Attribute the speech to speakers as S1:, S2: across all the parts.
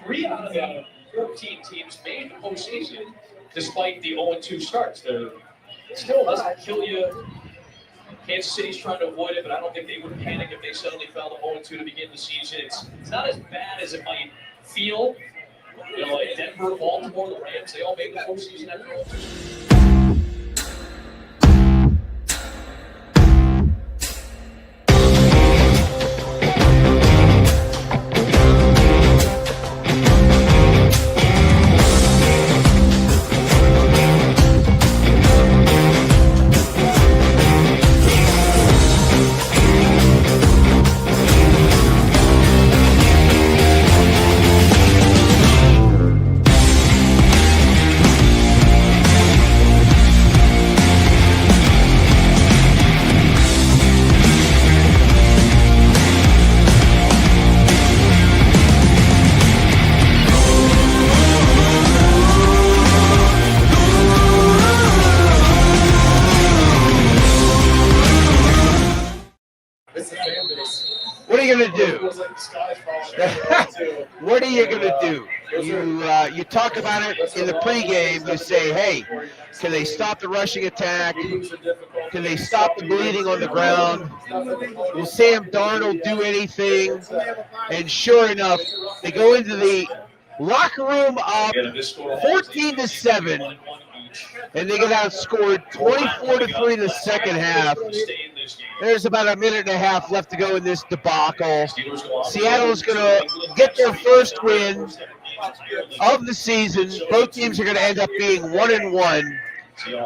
S1: 3 out of the 14 teams made the postseason despite the 0-2 starts. It still doesn't kill you. Kansas City's trying to avoid it, but I don't think they would panic if they suddenly fell to 0-2 to begin the season. It's not as bad as it might feel. Like Denver, Baltimore, the Rams, they all made the postseason after 0-2.
S2: What are you going to do? What are you going to do? You talk about it in the pregame. You say, hey, can they stop the rushing attack? Can they stop the bleeding on the ground? Will Sam Darnold do anything? And sure enough, they go into the locker room up 14-7, and they get outscored 24-3 in the second half. There's about a minute and a half left to go in this debacle. Seattle's going to get their first win of the season. Both teams are going to end up being 1-1,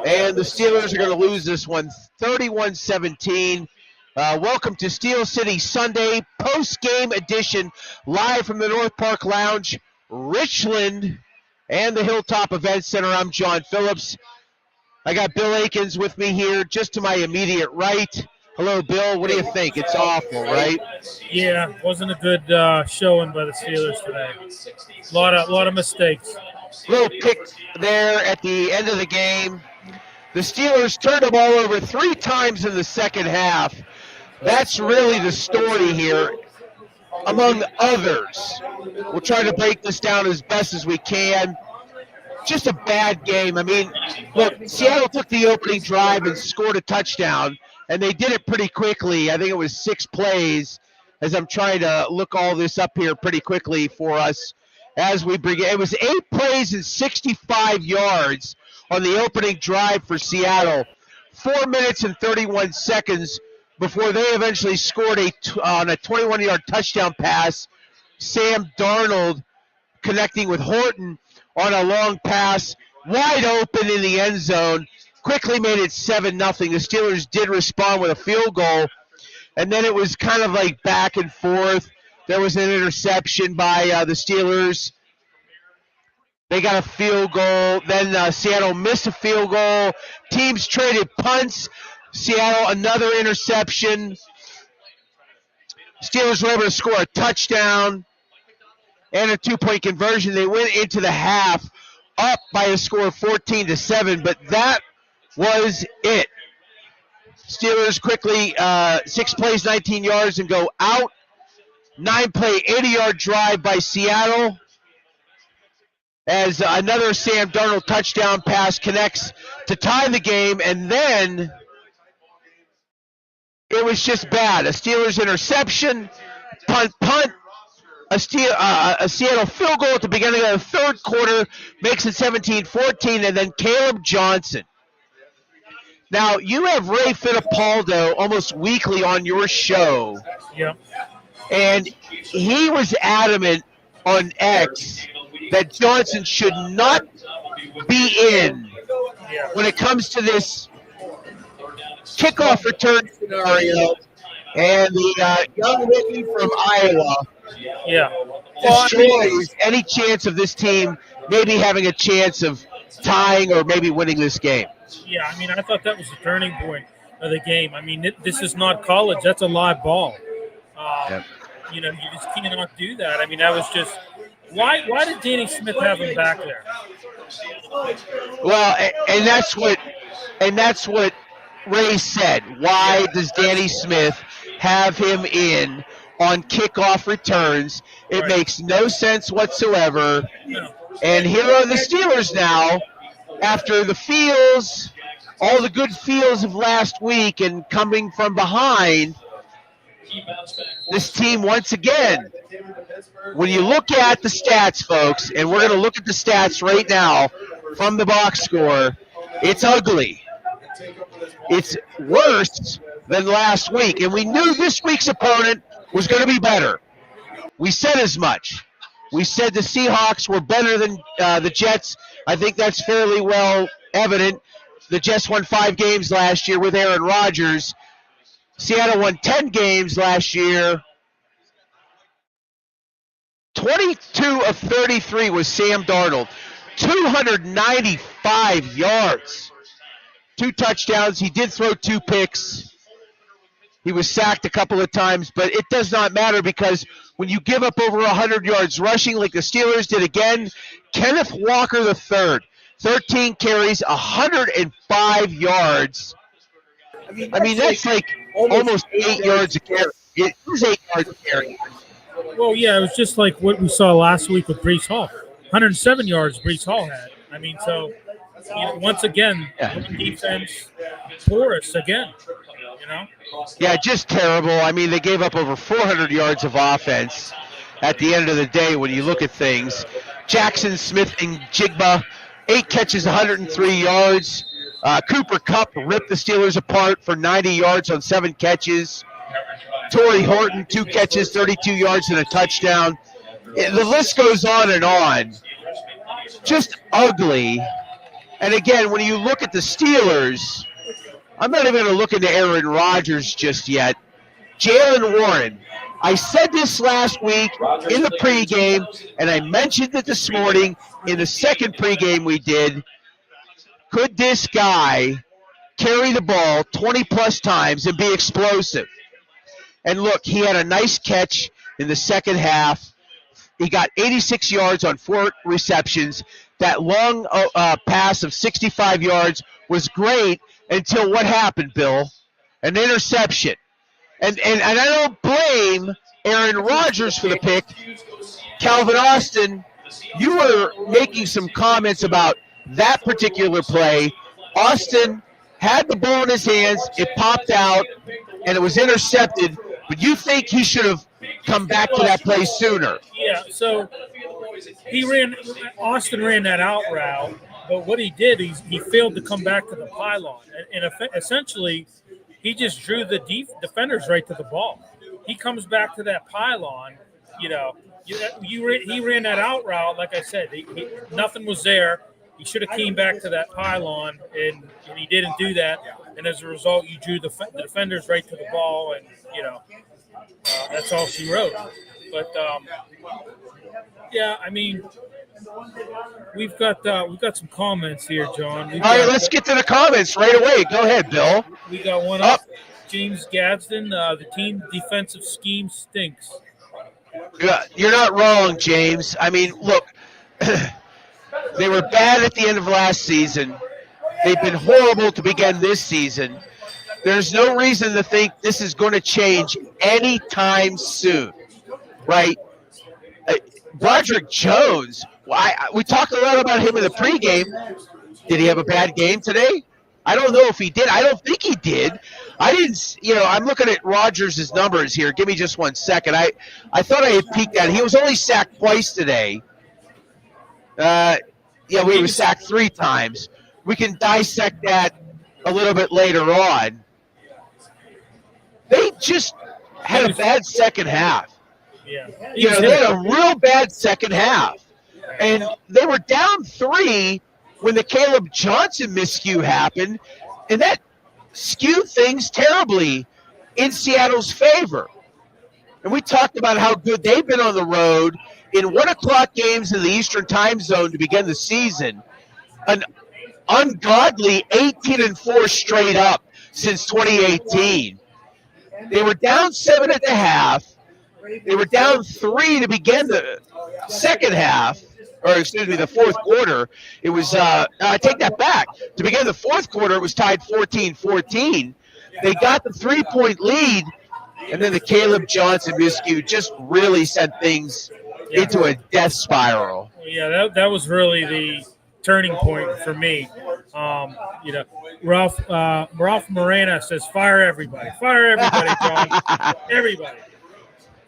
S2: and the Steelers are going to lose this one 31-17. Welcome to Steel City Sunday post-game edition, live from the North Park Lounge, Richland, and the Hilltop Event Center. I'm John Phillips. I got Bill Akins with me here, just to my immediate right. Hello, Bill. What do you think? It's awful, right?
S3: Yeah, wasn't a good showing by the Steelers today. A lot of mistakes.
S2: Little pick there at the end of the game. The Steelers turned the ball over 3 times in the second half. That's really the story here, among others. We'll try to break this down as best as we can. Just a bad game. I mean, look, Seattle took the opening drive and scored a touchdown, and they did it pretty quickly. I think it was 6 plays, as I'm trying to look all this up here pretty quickly for us as we bring it. It was 8 plays and 65 yards on the opening drive for Seattle. 4 minutes and 31 seconds before they eventually scored on a 21-yard touchdown pass. Sam Darnold connecting with Horton on a long pass, wide open in the end zone, quickly made it 7-0. The Steelers did respond with a field goal, and then it was kind of like back and forth. There was an interception by the Steelers. They got a field goal. Then Seattle missed a field goal. Teams traded punts. Seattle, another interception. Steelers were able to score a touchdown and a 2-point conversion. They went into the half up by a score of 14-7, but that was it. Steelers quickly 6 plays, 19 yards, and go out. 9-play, 80-yard drive by Seattle as another Sam Darnold touchdown pass connects to tie the game, and then it was just bad. A Steelers interception, punt, a Seattle field goal at the beginning of the third quarter makes it 17-14, and then Caleb Johnson. Now, you have Ray Fittipaldo almost weekly on your show.
S3: Yep.
S2: And he was adamant on X that Johnson should not be in when it comes to this kickoff return scenario. And the young rookie from Iowa destroys any chance of this team maybe having a chance of tying or maybe winning this game.
S3: Yeah, I mean, I thought that was the turning point of the game. I mean, this is not college. That's a live ball. You know, you just cannot do that. I mean, that was just – why did Danny Smith have him back there?
S2: Well, and that's what Ray said. Why does Danny Smith have him in on kickoff returns. It makes no sense whatsoever. And here are the Steelers now, after the feels, all the good feels of last week and coming from behind. This team, once again, when you look at the stats, folks, and we're going to look at the stats right now from the box score, it's ugly. It's worse than last week. And we knew this week's opponent was going to be better. We said as much. We said the Seahawks were better than the Jets. I think that's fairly well evident. The Jets won 5 games last year with Aaron Rodgers. Seattle won 10 games last year. 22 of 33 was Sam Darnold. 295 yards. 2 touchdowns. He did throw 2 picks. He was sacked a couple of times, but it does not matter because when you give up over 100 yards rushing like the Steelers did again, Kenneth Walker III, 13 carries, 105 yards. I mean that's like almost 8 yards a carry. It was 8 yards a carry.
S3: Well, yeah, it was just like what we saw last week with Breece Hall. 107 yards Breece Hall had. I mean, so once again, defense porous again.
S2: Yeah, just terrible. I mean, they gave up over 400 yards of offense at the end of the day when you look at things. Jackson, Smith, and Jigba, 8 catches, 103 yards. Cooper Kupp ripped the Steelers apart for 90 yards on 7 catches. Torrey Horton, 2 catches, 32 yards and a touchdown. The list goes on and on. Just ugly. And again, when you look at the Steelers, I'm not even going to look into Aaron Rodgers just yet. Jalen Warren. I said this last week in the pregame, and I mentioned it this morning in the second pregame we did. Could this guy carry the ball 20-plus times and be explosive? And look, he had a nice catch in the second half. He got 86 yards on 4 receptions. That long pass of 65 yards was great until what happened, Bill? An interception. And I don't blame Aaron Rodgers for the pick. Calvin Austin, you were making some comments about that particular play. Austin had the ball in his hands, it popped out, and it was intercepted. But you think he should have come back to that play sooner?
S3: Yeah, so Austin ran that out route, but what he did, he failed to come back to the pylon. And essentially, he just drew the defenders right to the ball. He comes back to that pylon, he ran that out route, like I said, nothing was there. He should have came back to that pylon, and he didn't do that. And as a result, you drew the defenders right to the ball, and, that's all she wrote. But, yeah, I mean, we've got some comments here, John.
S2: All right, let's get to the comments right away. Go ahead, Bill.
S3: We got one up. James Gadsden, the team defensive scheme stinks.
S2: You're not wrong, James. I mean, look, they were bad at the end of last season. They've been horrible to begin this season. There's no reason to think this is going to change anytime soon, right? Broderick Jones, we talked a lot about him in the pregame. Did he have a bad game today? I don't know if he did. I don't think he did. I didn't, I'm looking at Rodgers' numbers here. Give me just 1 second. I thought I had peeked at it. He was only sacked twice today. We were sacked 3 times. We can dissect that a little bit later on. They just had a bad second half.
S3: Yeah.
S2: They had a real bad second half. And they were down 3 when the Caleb Johnson miscue happened, and that skewed things terribly in Seattle's favor. And we talked about how good they've been on the road in 1 o'clock games in the Eastern time zone to begin the season. An ungodly 18-4 straight up since 2018. They were down 7 at the half. They were down 3 to begin the second half, the fourth quarter. It was, I take that back. To begin the fourth quarter, it was tied 14-14. They got the 3-point lead And then the Caleb Johnson miscue just really sent things into a death spiral.
S3: Yeah, that was really the turning point for me. Ralph Moreno says, fire everybody, John, everybody.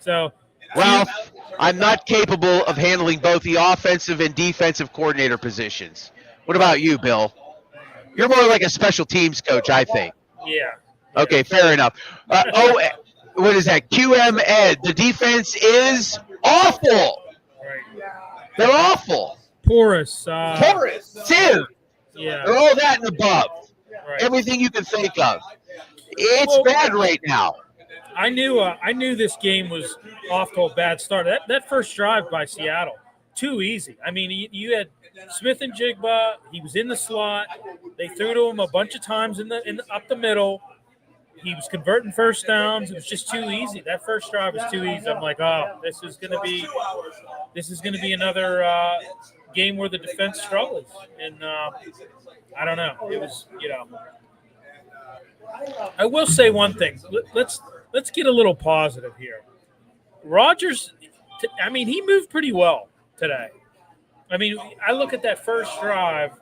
S3: So,
S2: Ralph, I'm not capable of handling both the offensive and defensive coordinator positions. What about you, Bill? You're more like a special teams coach, I think.
S3: Yeah.
S2: Okay, fair enough. What is that? QM Ed. The defense is awful.
S3: Right.
S2: They're awful.
S3: Porous.
S2: Sieve.
S3: Yeah.
S2: They're all that and above.
S3: Right.
S2: Everything you can think of. It's bad right now.
S3: I knew this game was off to a bad start. That first drive by Seattle, too easy. I mean, you had Smith and Jigba. He was in the slot. They threw to him a bunch of times up the middle. He was converting first downs. It was just too easy. That first drive was too easy. I'm like, oh, this is gonna be another game where the defense struggles. And I don't know. It was, I will say one thing. Let's get a little positive here. Rodgers, he moved pretty well today. I mean, I look at that first drive.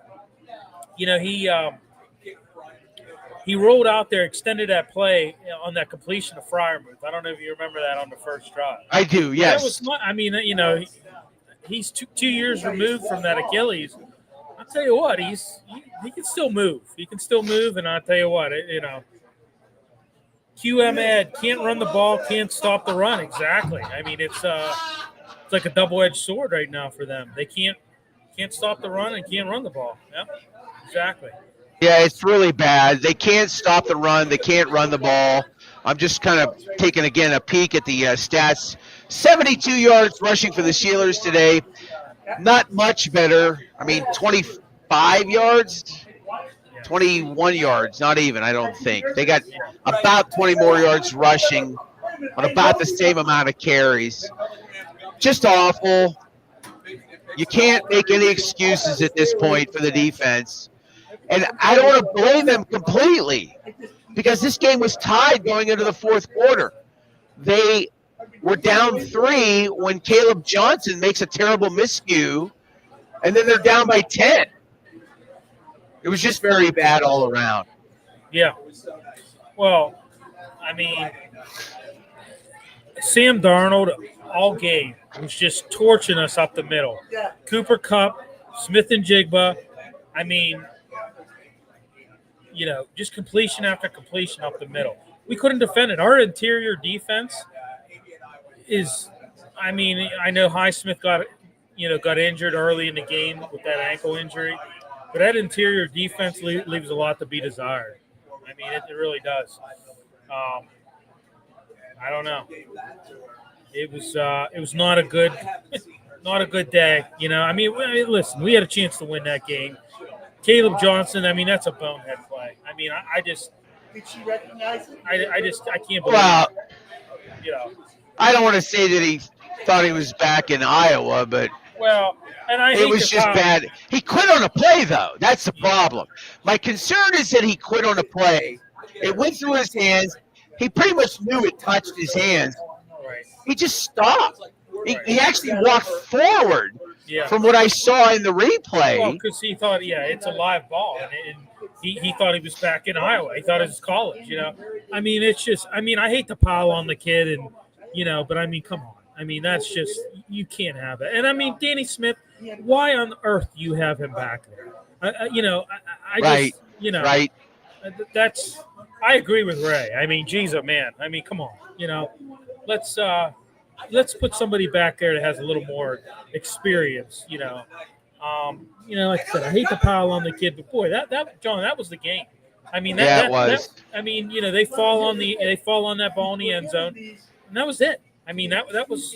S3: He rolled out there, extended that play on that completion of Freiermuth. I don't know if you remember that on the first drive.
S2: I do, yes.
S3: That was, he's 2 years removed from that Achilles. I'll tell you what, he can still move. He can still move, and I'll tell you what, QM Ed can't run the ball, can't stop the run. Exactly. I mean, it's like a double-edged sword right now for them. They can't stop the run and can't run the ball. Yeah, exactly.
S2: Yeah, it's really bad. They can't stop the run. They can't run the ball. I'm just kind of taking, again, a peek at the stats. 72 yards rushing for the Steelers today. Not much better. 25 yards, 21 yards, not even, I don't think. They got about 20 more yards rushing on about the same amount of carries. Just awful. You can't make any excuses at this point for the defense. And I don't want to blame them completely because this game was tied going into the fourth quarter. They were down 3 when Caleb Johnson makes a terrible miscue, and then they're down by 10. It was just very bad all around.
S3: Yeah. Well, Sam Darnold all game was just torching us up the middle. Cooper Kupp, Smith and Jigba. Just completion after completion up the middle. We couldn't defend it. Our interior defense is, I know Highsmith got injured early in the game with that ankle injury, but that interior defense leaves a lot to be desired. It really does. I don't know. It was not a good day. Listen, we had a chance to win that game. Caleb Johnson, that's a bonehead play. Did she recognize it? I can't believe it.
S2: I don't want to say that he thought he was back in Iowa, but
S3: it
S2: was just bad. He quit on a play, though. That's the problem. My concern is that he quit on a play. It went through his hands. He pretty much knew it touched his hands.
S3: Right.
S2: He just stopped. He actually walked forward. Yeah. From what I saw in the replay.
S3: Well, because he thought, it's a live ball, and he thought he was back in Iowa. He thought it was college, it's just, I hate to pile on the kid, and, but come on. That's just, you can't have it. And, Danny Smith, why on earth do you have him back there?
S2: Right.
S3: That's, I agree with Ray. Geez, oh, man. Come on. Let's put somebody back there that has a little more experience, like I said, I hate to pile on the kid, but boy, John, that was the game.
S2: It was.
S3: They fall on that ball in the end zone, and that was it. That was,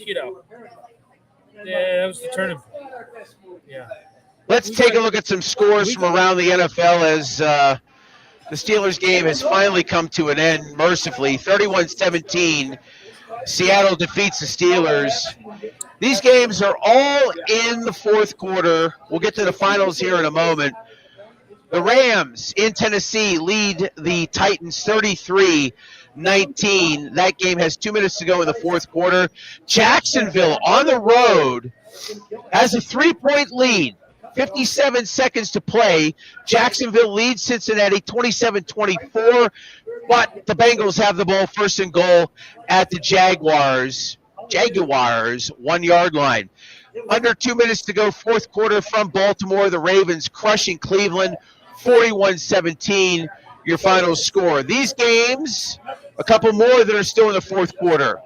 S3: that was the turning point. Yeah.
S2: Let's take a look at some scores from around the NFL as the Steelers game has finally come to an end, mercifully. 31-17. Seattle defeats the Steelers. These games are all in the fourth quarter. We'll get to the finals here in a moment. The Rams in Tennessee lead the Titans 33-17. 19. That game has 2 minutes to go in the fourth quarter. Jacksonville on the road has a 3-point lead. 57 seconds to play. Jacksonville leads Cincinnati 27-24, but the Bengals have the ball first and goal at the Jaguars 1-yard line. Under 2 minutes to go, fourth quarter from Baltimore. The Ravens crushing Cleveland 41-17, your final score. These games, a couple more that are still in the fourth quarter.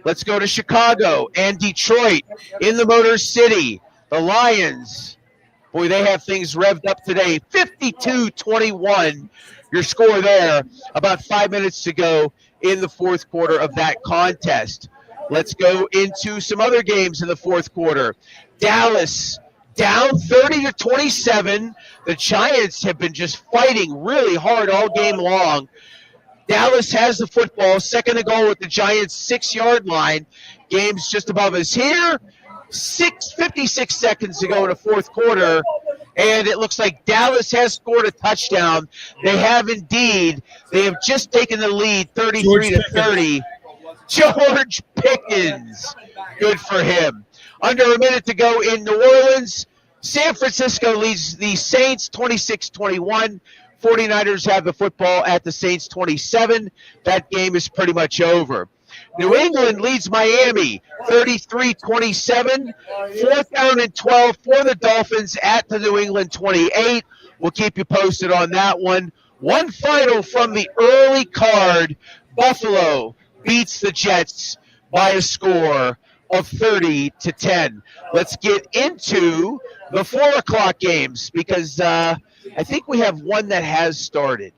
S2: Let's go to Chicago and Detroit in the Motor City. The Lions, boy, they have things revved up today. 52-21, your score there. About 5 minutes to go in the fourth quarter of that contest. Let's go into some other games in the fourth quarter. Dallas down 30-27. The Giants have been just fighting really hard all game long. Dallas has the football, second and goal at the Giants' 6-yard line. Game's just above us here. 56 seconds to go in the fourth quarter, and it looks like Dallas has scored a touchdown. They have indeed. They have just taken the lead 33-30. George Pickens. Good for him. Under a minute to go in New Orleans. San Francisco leads the Saints 26-21. 49ers have the football at the Saints 27. That game is pretty much over. New England leads Miami 33-27. 4th down and 12 for the Dolphins at the New England 28. We'll keep you posted on that one. One final from the early card. Buffalo beats the Jets by a score of 30-10. Let's get into the 4 o'clock games because I think we have one that has started.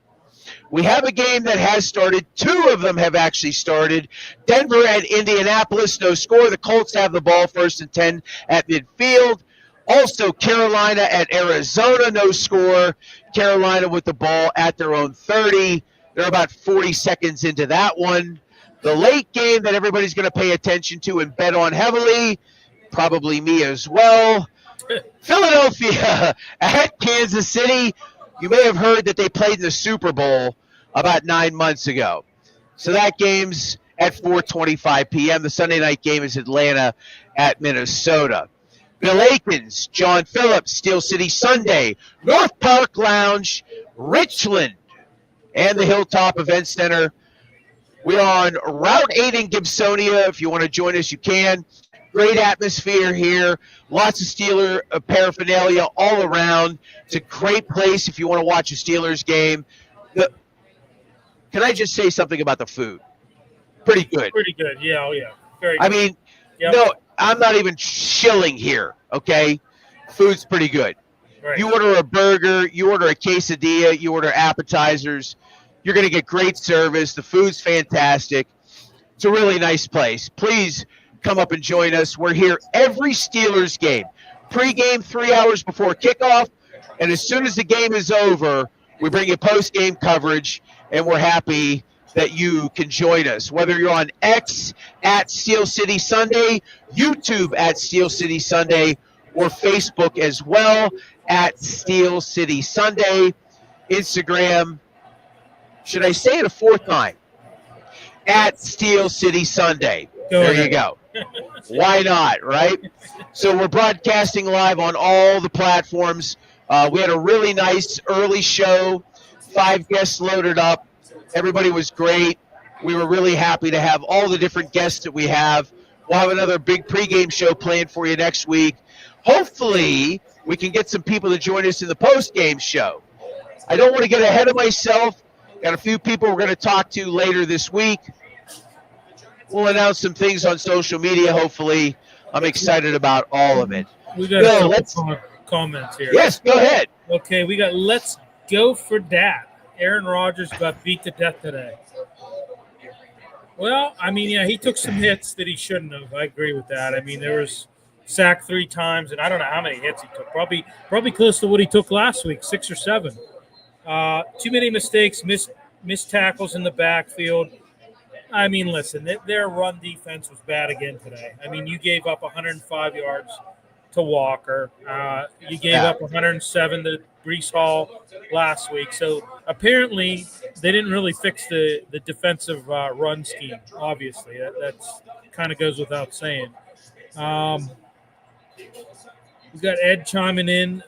S2: We have a game that has started. 2 of them have actually started. Denver at Indianapolis, no score. The Colts have the ball first and 10 at midfield. Also, Carolina at Arizona, no score. Carolina with the ball at their own 30. They're about 40 seconds into that one. The late game that everybody's going to pay attention to and bet on heavily, probably me as well. Philadelphia at Kansas City. You may have heard that they played in the Super Bowl about 9 months ago. So that game's at 4:25 p.m. The Sunday night game is Atlanta at Minnesota. Bill Aikens, John Phillips, Steel City Sunday, North Park Lounge, Richland, and the Hilltop Event Center. We're on Route 8 in Gibsonia. If you want to join us, you can. Great atmosphere here. Lots of Steeler paraphernalia all around. It's a great place if you want to watch a Steelers game. Can I just say something about the food? Pretty good.
S3: Pretty good. Yeah, oh yeah. Very good.
S2: I mean, no, I'm not even shilling here, okay? Food's pretty good.
S3: Right.
S2: You order a burger, you order a quesadilla, you order appetizers. You're going to get great service. The food's fantastic. It's a really nice place. Please come up and join us. We're here every Steelers game. Pre-game 3 hours before kickoff, and as soon as the game is over, we bring you post-game coverage, and we're happy that you can join us. Whether you're on X at Steel City Sunday, YouTube at Steel City Sunday, or Facebook as well at Steel City Sunday, Instagram. Should I say it a 4th time? At Steel City Sunday. There you go. Why not, right? So we're broadcasting live on all the platforms. We had a really nice early show. 5 guests loaded up. Everybody was great. We were really happy to have all the different guests that we have. We'll have another big pregame show planned for you next week. Hopefully, we can get some people to join us in the postgame show. I don't want to get ahead of myself. Got a few people we're going to talk to later this week. We'll announce some things on social media, hopefully. I'm excited about all of it.
S3: We got a couple comments here.
S2: Yes, go ahead.
S3: Okay, we got let's go for that. Aaron Rodgers got beat to death today. Well, I mean, yeah, he took some hits that he shouldn't have. I agree with that. I mean, there was sacked 3 times, and I don't know how many hits he took. Probably close to what he took last week, 6 or 7. Too many mistakes, missed tackles in the backfield. I mean, listen, their run defense was bad again today. I mean, you gave up 105 yards to Walker. You gave up 107 Brees Hall last week. So apparently they didn't really fix the defensive run scheme. Obviously, that's kind of goes without saying. We've got Ed chiming in.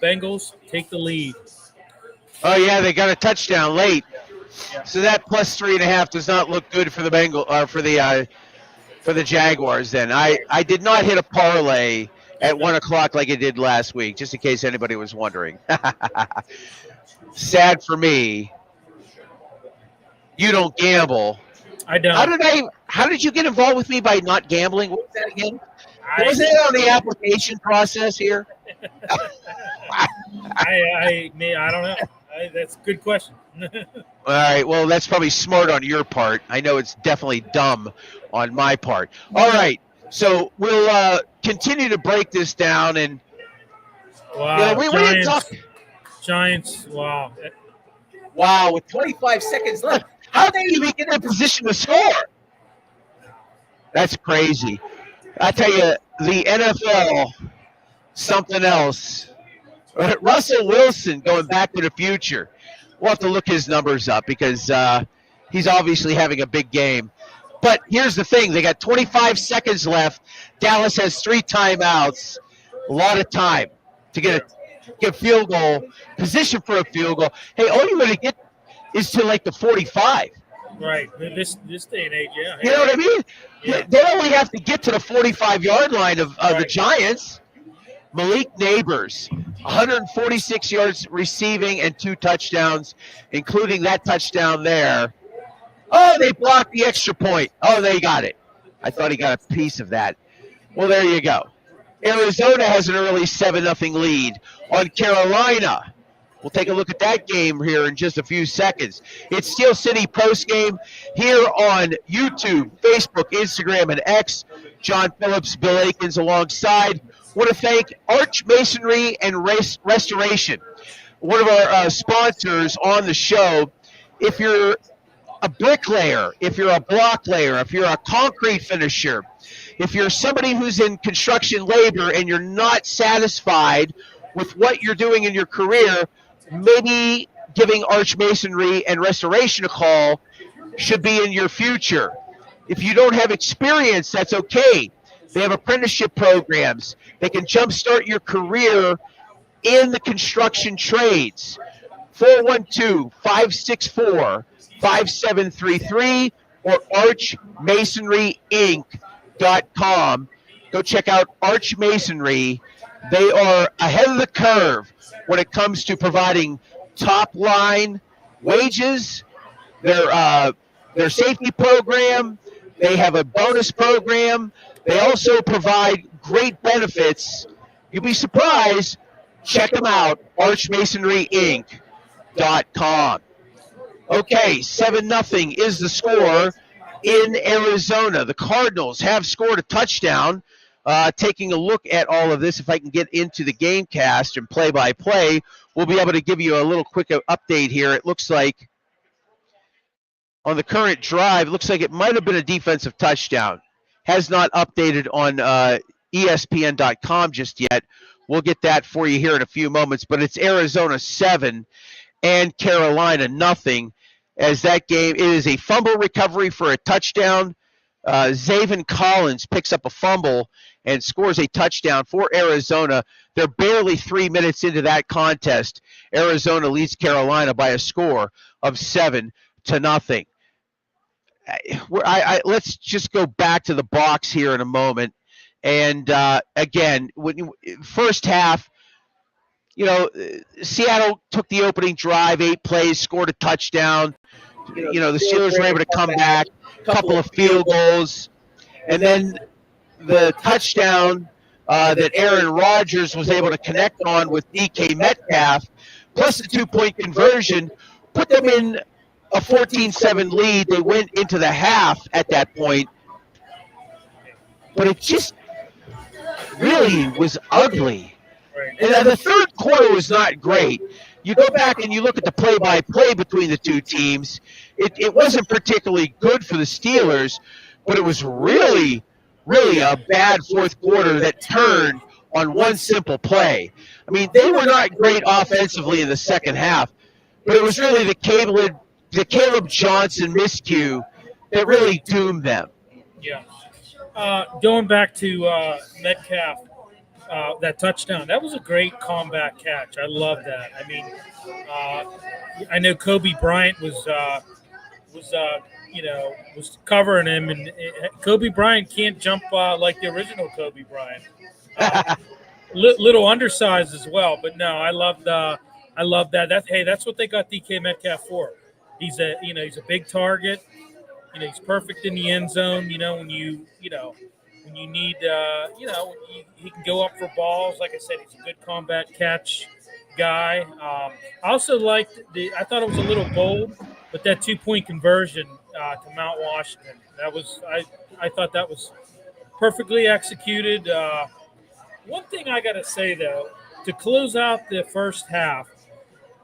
S3: Bengals take the lead.
S2: Oh yeah, they got a touchdown late, so that plus 3.5 does not look good for the for the Jaguars. Then I did not hit a parlay at 1 o'clock like I did last week, just in case anybody was wondering. Sad for me. You don't gamble.
S3: I don't.
S2: How did you get involved with me by not gambling? What was that again? Was it on the application process here?
S3: I don't know. That's a good question.
S2: All right. Well, that's probably smart on your part. I know it's definitely dumb on my part. All right. So we'll continue to break this down. And
S3: wow,
S2: we didn't talk.
S3: Giants. Wow.
S2: Wow. With 25 seconds left, how did they even get in a position to score? That's crazy. I tell you, the NFL, something else. Russell Wilson going back to the future. We'll have to look his numbers up because he's obviously having a big game. But here's the thing. They got 25 seconds left. Dallas has 3 timeouts. A lot of time to get a field goal, position for a field goal. Hey, all you want to get is to like the 45.
S3: Right. This day and age, yeah.
S2: You know what I mean? Yeah. They only have to get to the 45-yard line of the Giants. Malik Neighbors, 146 yards receiving and 2 touchdowns, including that touchdown there. Oh, they blocked the extra point. Oh, they got it. I thought he got a piece of that. Well, there you go. Arizona has an early 7-0 lead on Carolina. We'll take a look at that game here in just a few seconds. It's Steel City postgame here on YouTube, Facebook, Instagram, and X. John Phillips, Bill Aikens alongside. Want to thank Arch Masonry and Restoration, one of our sponsors on the show. If you're a bricklayer, if you're a block layer, if you're a concrete finisher, if you're somebody who's in construction labor and you're not satisfied with what you're doing in your career, maybe giving Arch Masonry and Restoration a call should be in your future. If you don't have experience, that's okay. They have apprenticeship programs. They can jumpstart your career in the construction trades. 412-564-5733 or archmasonryinc.com. Go check out Arch Masonry. They are ahead of the curve when it comes to providing top-line wages. Their safety program, they have a bonus program. They also provide great benefits. You'll be surprised. Check them out, archmasonryinc.com. Okay, 7-0 is the score in Arizona. The Cardinals have scored a touchdown. Taking a look at all of this, if I can get into the game cast and play-by-play, we'll be able to give you a little quick update here. It looks like on the current drive, it looks like it might have been a defensive touchdown. Has not updated on ESPN.com just yet. We'll get that for you here in a few moments. But it's Arizona 7 and Carolina 0. As that game, it is a fumble recovery for a touchdown. Zaven Collins picks up a fumble and scores a touchdown for Arizona. They're barely 3 minutes into that contest. Arizona leads Carolina by a score of 7-0. Let's just go back to the box here in a moment. And again, first half, Seattle took the opening drive, 8 plays, scored a touchdown. The Steelers were able to come back, a couple of field goals, and then the touchdown that Aaron Rodgers was able to connect on with DK Metcalf, plus the 2-point conversion, put them in a 14-7 lead. They went into the half at that point, but it just really was ugly. And the third quarter was not great. You go back and you look at the play-by-play between the two teams, it wasn't particularly good for the Steelers, but it was really, really a bad fourth quarter that turned on one simple play. I mean, they were not great offensively in the second half, but it was really the Caleb Johnson miscue that really doomed them.
S3: Yeah. Going back to Metcalf, that touchdown, that was a great combat catch. I love that. I mean, I know Kobe Bryant was covering him, and Kobe Bryant can't jump like the original Kobe Bryant. Little undersized as well, but no, I love that. That's what they got DK Metcalf for. He's a big target. He's perfect in the end zone. When you need, he can go up for balls. Like I said, he's a good combat catch guy. I also liked I thought it was a little bold, but that 2-point conversion to Mount Washington, I thought that was perfectly executed. One thing I got to say, though, to close out the first half,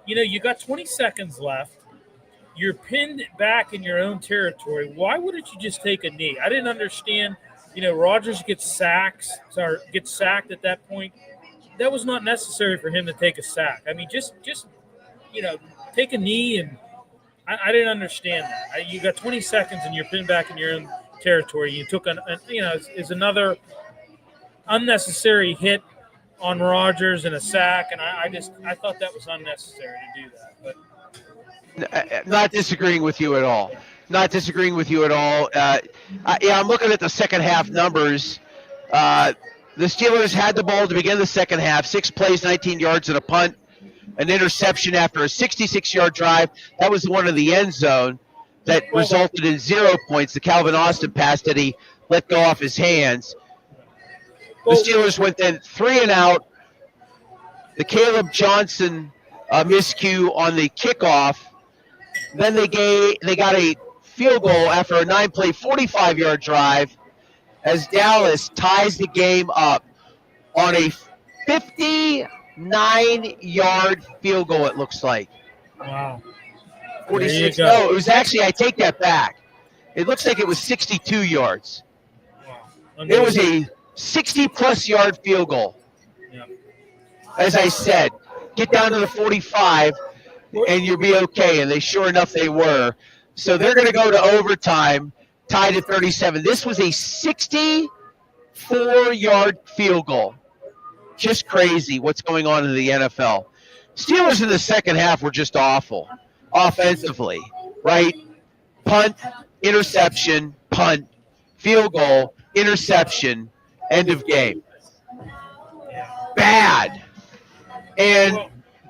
S3: you got 20 seconds left. You're pinned back in your own territory. Why wouldn't you just take a knee? I didn't understand. Rodgers gets sacked at that point. That was not necessary for him to take a sack. I mean, just take a knee, and I didn't understand that. You got 20 seconds and you're pinned back in your own territory. You took is another unnecessary hit on Rodgers and a sack, and I thought that was unnecessary to do that. But
S2: not disagreeing with you at all. I'm looking at the second half numbers. The Steelers had the ball to begin the second half. 6 plays, 19 yards, and a punt. An interception after a 66-yard drive. That was one in the end zone that resulted in 0 points. The Calvin Austin pass that he let go off his hands. The Steelers went then 3 and out. The Caleb Johnson miscue on the kickoff. Then they got a field goal after a 9-play, 45-yard drive as Dallas ties the game up on a 59-yard field goal, it looks like.
S3: Wow.
S2: 46. No, it was actually, I take that back. It looks like it was 62 yards.
S3: Wow.
S2: It was a 60-plus yard field goal.
S3: Yeah.
S2: As I said, get down to the 45 and you'll be okay. And sure enough, they were. So they're going to go to overtime, tied at 37. This was a 64-yard field goal. Just crazy what's going on in the NFL. Steelers in the second half were just awful offensively, right? Punt, interception, punt, field goal, interception, end of game. Bad. And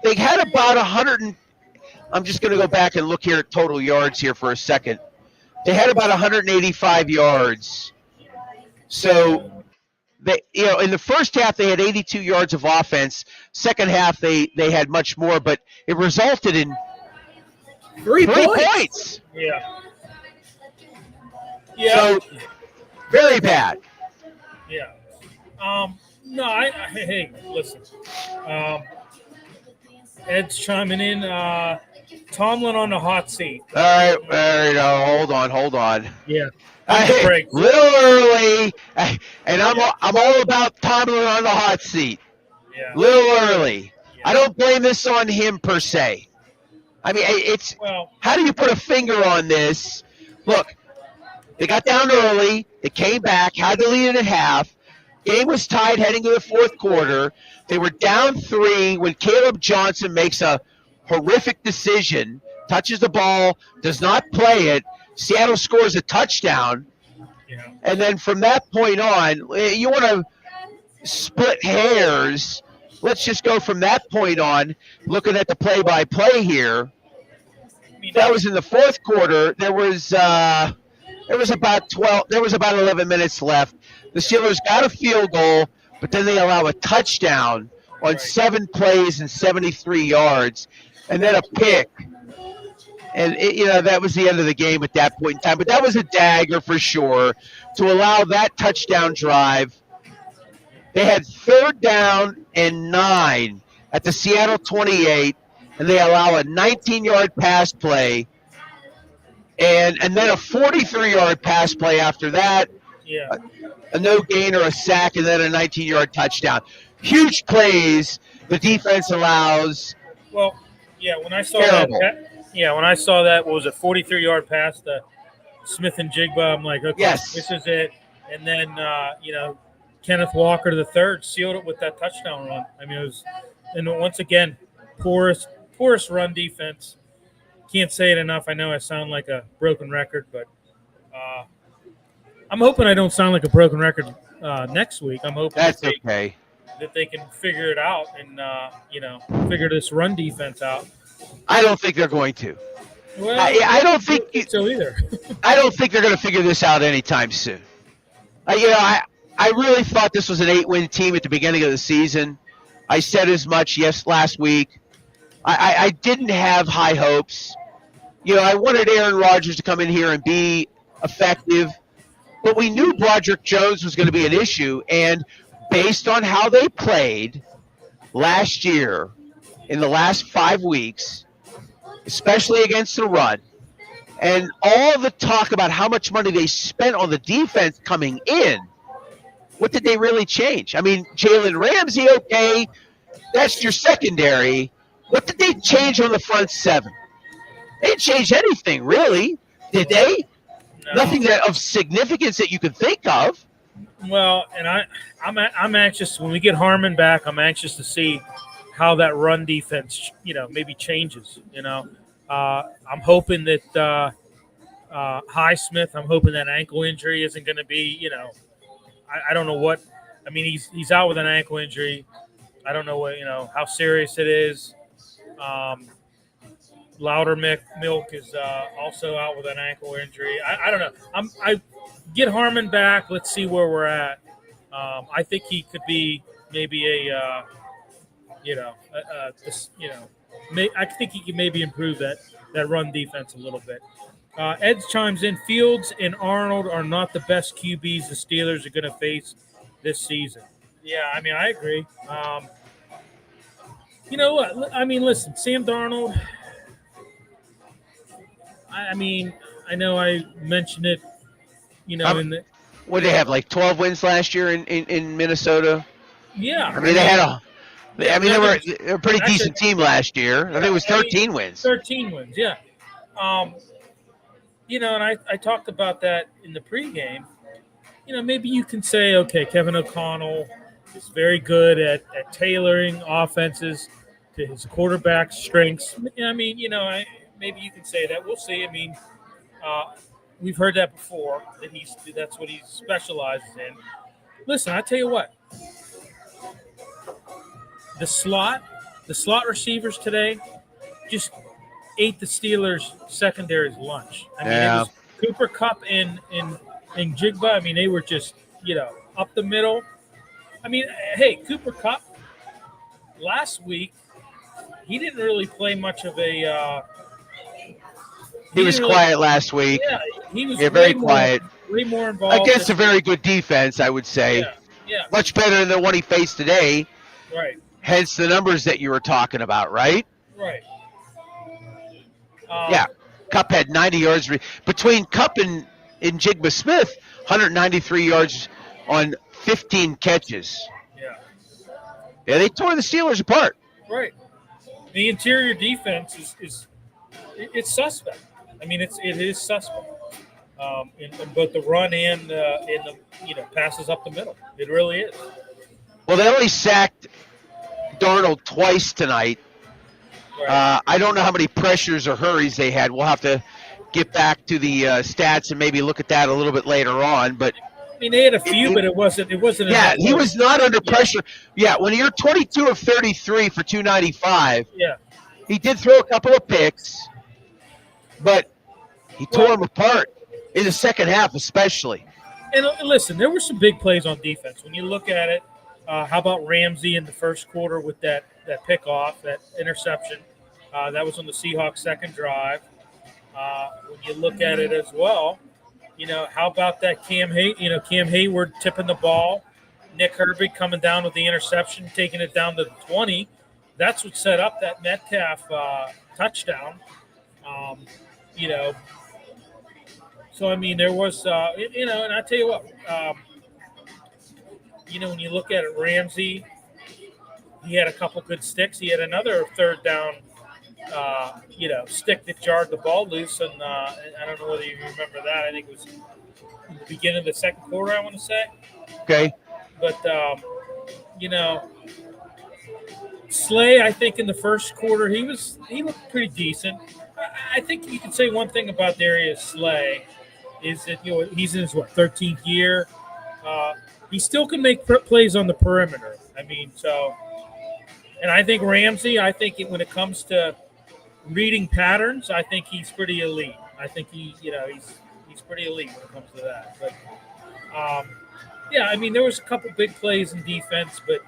S2: they had about 100 I'm just going to go back and look here at total yards here for a second. They had about 185 yards. So, in the first half, they had 82 yards of offense. Second half, they had much more, but it resulted in 3 points.
S3: Yeah.
S2: So, very bad.
S3: Yeah. Hey, listen. Ed's chiming in. Tomlin on the hot seat.
S2: All right. Hold on.
S3: Yeah.
S2: Little early, and I'm all about Tomlin on the hot seat.
S3: Yeah.
S2: Little early. Yeah. I don't blame this on him per se. I mean, how do you put a finger on this? Look, they got down early. They came back, had the lead at half. Game was tied heading to the fourth quarter. They were down 3 when Caleb Johnson makes a horrific decision, touches the ball, does not play it. Seattle scores a touchdown.
S3: Yeah.
S2: And then from that point on, you want to split hairs. Let's just go from that point on, looking at the play-by-play here. That was in the fourth quarter. There was about 11 minutes left. The Steelers got a field goal, but then they allow a touchdown on 7 plays and 73 yards, and then a pick. And, that was the end of the game at that point in time. But that was a dagger for sure to allow that touchdown drive. They had 3rd down and 9 at the Seattle 28, and they allow a 19-yard pass play and then a 43-yard pass play after that.
S3: Yeah.
S2: A no gain or a sack, and then a 19-yard touchdown. huge plays the defense allows.
S3: Well, yeah, when I saw
S2: Terrible.
S3: when I saw that, what was it, 43-yard pass to Smith and Jigba, I'm like, okay,
S2: Yes.
S3: this is it. And then, Kenneth Walker the third sealed it with that touchdown run. I mean, it was, and once again, poorest run defense. Can't say it enough. I know I sound like a broken record, but I'm hoping I don't sound like a broken record next week. I'm hoping
S2: That's okay.
S3: that they can figure it out and, figure this run defense out.
S2: I don't think they're going to.
S3: Well,
S2: I don't think
S3: so either.
S2: I don't think they're going to figure this out anytime soon. I really thought this was an 8-win team at the beginning of the season. I said as much last week. I didn't have high hopes. I wanted Aaron Rodgers to come in here and be effective, but we knew Broderick Jones was going to be an issue, and based on how they played last year in the last 5 weeks, especially against the run, and all the talk about how much money they spent on the defense coming in, what did they really change? I mean, Jalen Ramsey, okay, that's your secondary. What did they change on the front seven? They didn't change anything, really, did they?
S3: No.
S2: Nothing of significance that you can think of.
S3: Well, and I'm anxious when we get Harmon back. I'm anxious to see how that run defense, maybe changes. I'm hoping that Highsmith. I'm hoping that ankle injury isn't going to be. I don't know what. I mean, he's out with an ankle injury. I don't know what how serious it is. Milk is also out with an ankle injury. I don't know. I get Harmon back. Let's see where we're at. I think he could be maybe I think he can maybe improve that run defense a little bit. Ed chimes in. Fields and Arnold are not the best QBs the Steelers are going to face this season. Yeah, I mean, I agree. You know what? I mean, listen, Sam Darnold. I mean, I know I mentioned it.
S2: What did they have, like 12 wins last year in Minnesota?
S3: Yeah.
S2: I mean, they were a pretty decent team last year. I think it was 13 wins.
S3: 13 wins, yeah. And I talked about that in the pregame. Maybe you can say, okay, Kevin O'Connell is very good at tailoring offenses to his quarterback's strengths. I mean, maybe you can say that. We'll see. I mean, we've heard that before, that's what he specializes in. Listen, I tell you what. The slot receivers today just ate the Steelers' secondary's lunch. I mean, It was Cooper Kupp and Jigba. I mean, they were just, up the middle. I mean, hey, Cooper Kupp, last week, he didn't really play much of a
S2: he was quiet last week.
S3: Yeah, he was
S2: very quiet.
S3: Way more involved.
S2: Against a very good defense, I would say.
S3: Yeah.
S2: Much better than the one he faced today.
S3: Right.
S2: Hence the numbers that you were talking about, right?
S3: Right.
S2: Kupp had 90 yards. Between Kupp and Jigba Smith, 193 yards on 15 catches. Yeah, they tore the Steelers apart.
S3: Right. The interior defense is it's suspect. I mean, it is suspect in both the run and the passes up the middle. It really is.
S2: Well, they only sacked Darnold twice tonight.
S3: Right.
S2: I don't know how many pressures or hurries they had. We'll have to get back to the stats and maybe look at that a little bit later on. But
S3: I mean, they had a few, but it wasn't.
S2: Yeah, he was not under pressure. Yeah, when you're 22 of 33 for 295.
S3: Yeah.
S2: He did throw a couple of picks, but he tore them apart in the second half, especially.
S3: And listen, there were some big plays on defense. When you look at it, how about Ramsey in the first quarter with that pickoff, that interception? That was on the Seahawks' second drive. When you look at it as well, how about that Cam Hayward tipping the ball, Nick Herbig coming down with the interception, taking it down to the 20. That's what set up that Metcalf touchdown. So, I mean, there was, and I tell you what, when you look at it, Ramsey, he had a couple good sticks. He had another third down, stick that jarred the ball loose, and I don't know whether you remember that. I think it was in the beginning of the second quarter, I want to say.
S2: Okay.
S3: But, Slay, I think in the first quarter, he looked pretty decent. I think you can say one thing about Darius Slay is that, he's in his, 13th year. He still can make plays on the perimeter. I mean, and I think Ramsey, when it comes to reading patterns, I think he's pretty elite. I think he's pretty elite when it comes to that. But, there was a couple big plays in defense, but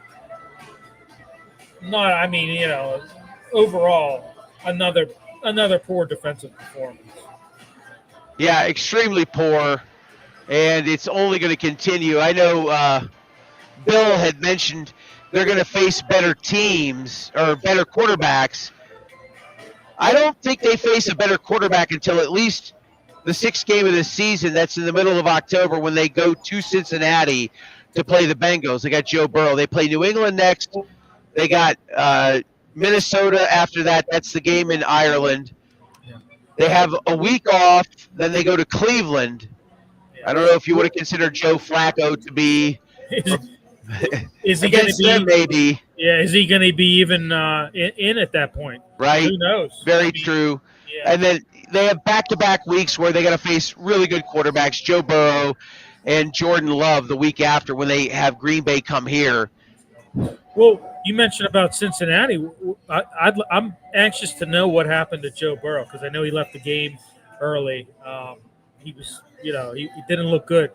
S3: overall, another poor defensive performance.
S2: Yeah, extremely poor, and it's only going to continue. I know Bill had mentioned they're going to face better teams or better quarterbacks. I don't think they face a better quarterback until at least the sixth game of the season. That's in the middle of October when they go to Cincinnati to play the Bengals. They got Joe Burrow. They play New England next. They got Minnesota after that. That's the game in Ireland.
S3: Yeah.
S2: They have a week off. Then they go to Cleveland. Yeah. I don't know if you would have considered Joe Flacco to be
S3: is he going to be
S2: maybe?
S3: Yeah, is he going to be even in at that point?
S2: Right.
S3: Who knows?
S2: Very true. Yeah. And then they have back-to-back weeks where they got to face really good quarterbacks, Joe Burrow and Jordan Love, the week after when they have Green Bay come here.
S3: Well, you mentioned about Cincinnati. I'm anxious to know what happened to Joe Burrow because I know he left the game early. He was, he didn't look good.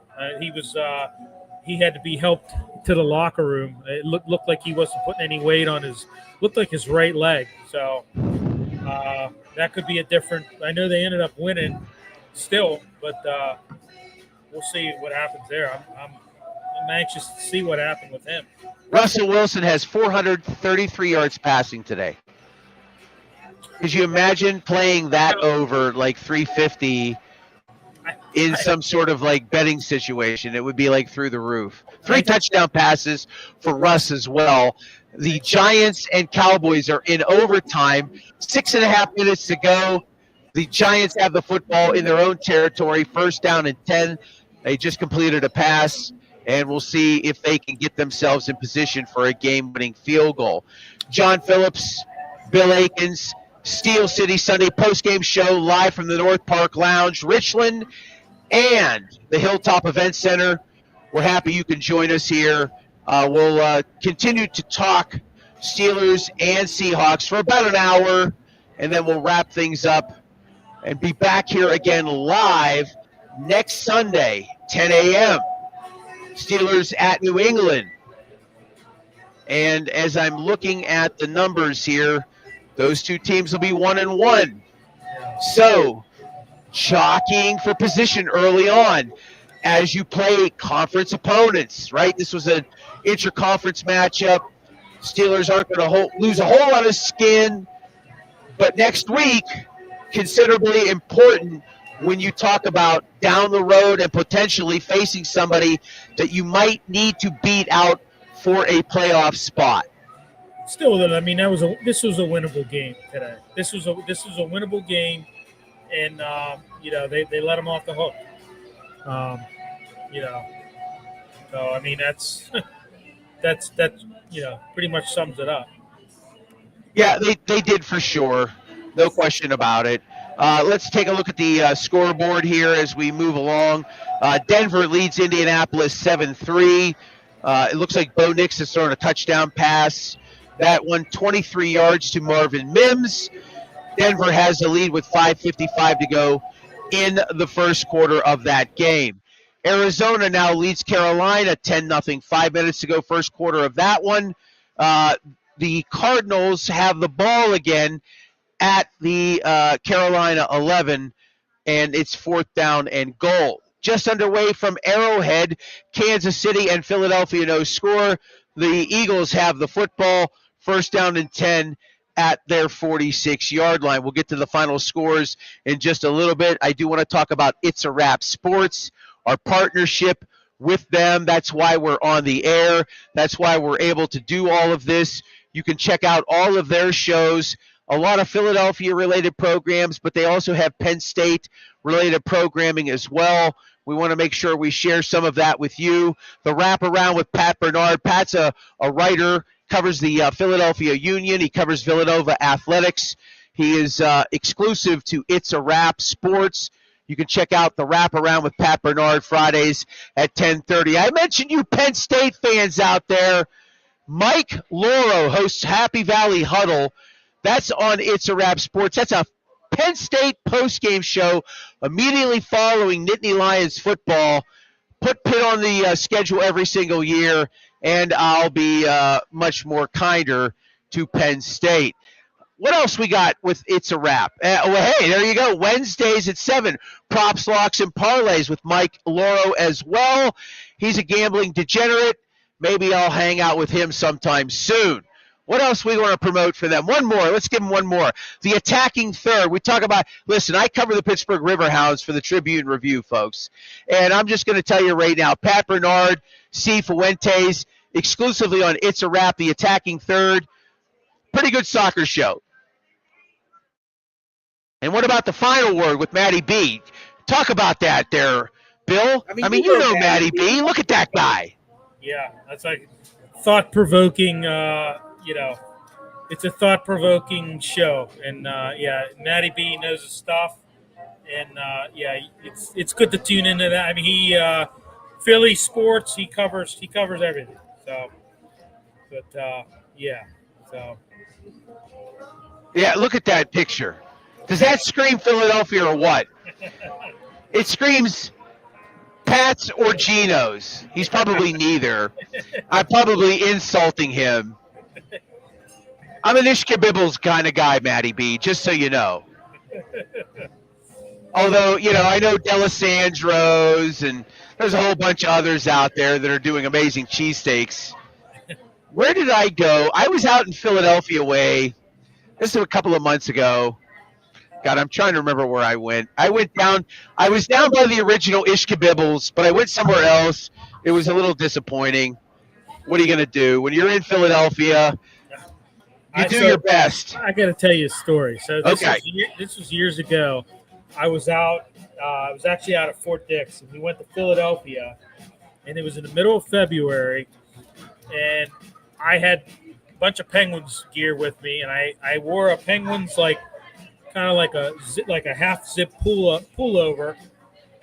S3: He had to be helped to the locker room. It looked like he wasn't putting any weight on his right leg. So that could be a different. I know they ended up winning still, but we'll see what happens there. I'm anxious to see what happened with him.
S2: Russell Wilson has 433 yards passing today. Could you imagine playing that over like 350 in some sort of like betting situation? It would be like through the roof. 3 touchdown passes for Russ as well. The Giants and Cowboys are in overtime. 6.5 minutes to go. The Giants have the football in their own territory. First down and 10. They just completed a pass. And we'll see if they can get themselves in position for a game-winning field goal. John Phillips, Bill Akins, Steel City Sunday postgame show live from the North Park Lounge, Richland, and the Hilltop Event Center. We're happy you can join us here. We'll continue to talk Steelers and Seahawks for about an hour, and then we'll wrap things up and be back here again live next Sunday, 10 a.m. Steelers at New England. And as I'm looking at the numbers here, those two teams will be 1-1. So, jockeying for position early on as you play conference opponents, right? This was an intra-conference matchup. Steelers aren't going to lose a whole lot of skin. But next week, considerably important when you talk about down the road and potentially facing somebody that you might need to beat out for a playoff spot.
S3: Still, I mean, this was a winnable game today. This was a winnable game, and they let them off the hook. So I mean that's pretty much sums it up.
S2: Yeah, they did for sure, no question about it. Let's take a look at the scoreboard here as we move along. Denver leads Indianapolis 7-3. It looks like Bo Nix has thrown a touchdown pass. That one 23 yards to Marvin Mims. Denver has the lead with 5:55 to go in the first quarter of that game. Arizona now leads Carolina 10-0. 5 minutes to go first quarter of that one. The Cardinals have the ball again at the Carolina 11, and it's 4th down and goal. Just underway from Arrowhead, Kansas City and Philadelphia no score. The Eagles have the football, 1st down and 10 at their 46-yard line. We'll get to the final scores in just a little bit. I do want to talk about It's a Wrap Sports, our partnership with them. That's why we're on the air. That's why we're able to do all of this. You can check out all of their shows, a lot of Philadelphia-related programs, but they also have Penn State-related programming as well. We want to make sure we share some of that with you. The Wraparound with Pat Bernard. Pat's a writer, covers the Philadelphia Union. He covers Villanova athletics. He is exclusive to It's a Wrap Sports. You can check out the Wraparound with Pat Bernard Fridays at 10:30. I mentioned you Penn State fans out there. Mike Loro hosts Happy Valley Huddle. That's on It's a Wrap Sports. That's a Penn State postgame show immediately following Nittany Lions football. Put Pitt on the schedule every single year, and I'll be much more kinder to Penn State. What else we got with It's a Wrap? Well, hey, there you go. Wednesdays at 7, props, locks, and parlays with Mike Loro as well. He's a gambling degenerate. Maybe I'll hang out with him sometime soon. What else we want to promote for them? One more. Let's give them one more. The Attacking Third. We talk about, listen, I cover the Pittsburgh Riverhounds for the Tribune Review, folks. And I'm just going to tell you right now, Pat Bernard, C. Fuentes, exclusively on It's a Wrap, The Attacking Third. Pretty good soccer show. And what about the Final Word with Matty B? Talk about that there, Bill. I mean you know Matty B. Look at that guy.
S3: Yeah, that's like thought-provoking, it's a thought-provoking show. And, Matty B knows his stuff. And, it's good to tune into that. I mean, he Philly sports, he covers everything. So,
S2: Yeah, look at that picture. Does that scream Philadelphia or what? It screams Pat's or Geno's. He's probably neither. I'm probably insulting him. I'm an Ishkabibbles kind of guy, Matty B, just so you know. Although, I know D'Alessandro's and there's a whole bunch of others out there that are doing amazing cheesesteaks. Where did I go? I was out in Philadelphia way. This was a couple of months ago. God, I'm trying to remember where I went. I was down by the original Ishkabibbles, but I went somewhere else. It was a little disappointing. What are you going to do? When you're in Philadelphia, you do your best.
S3: I got to tell you a story. So this was years ago. I was actually out at Fort Dix, and we went to Philadelphia, and it was in the middle of February, and I had a bunch of Penguins gear with me, and I wore a Penguins kind of like a half zip pullover,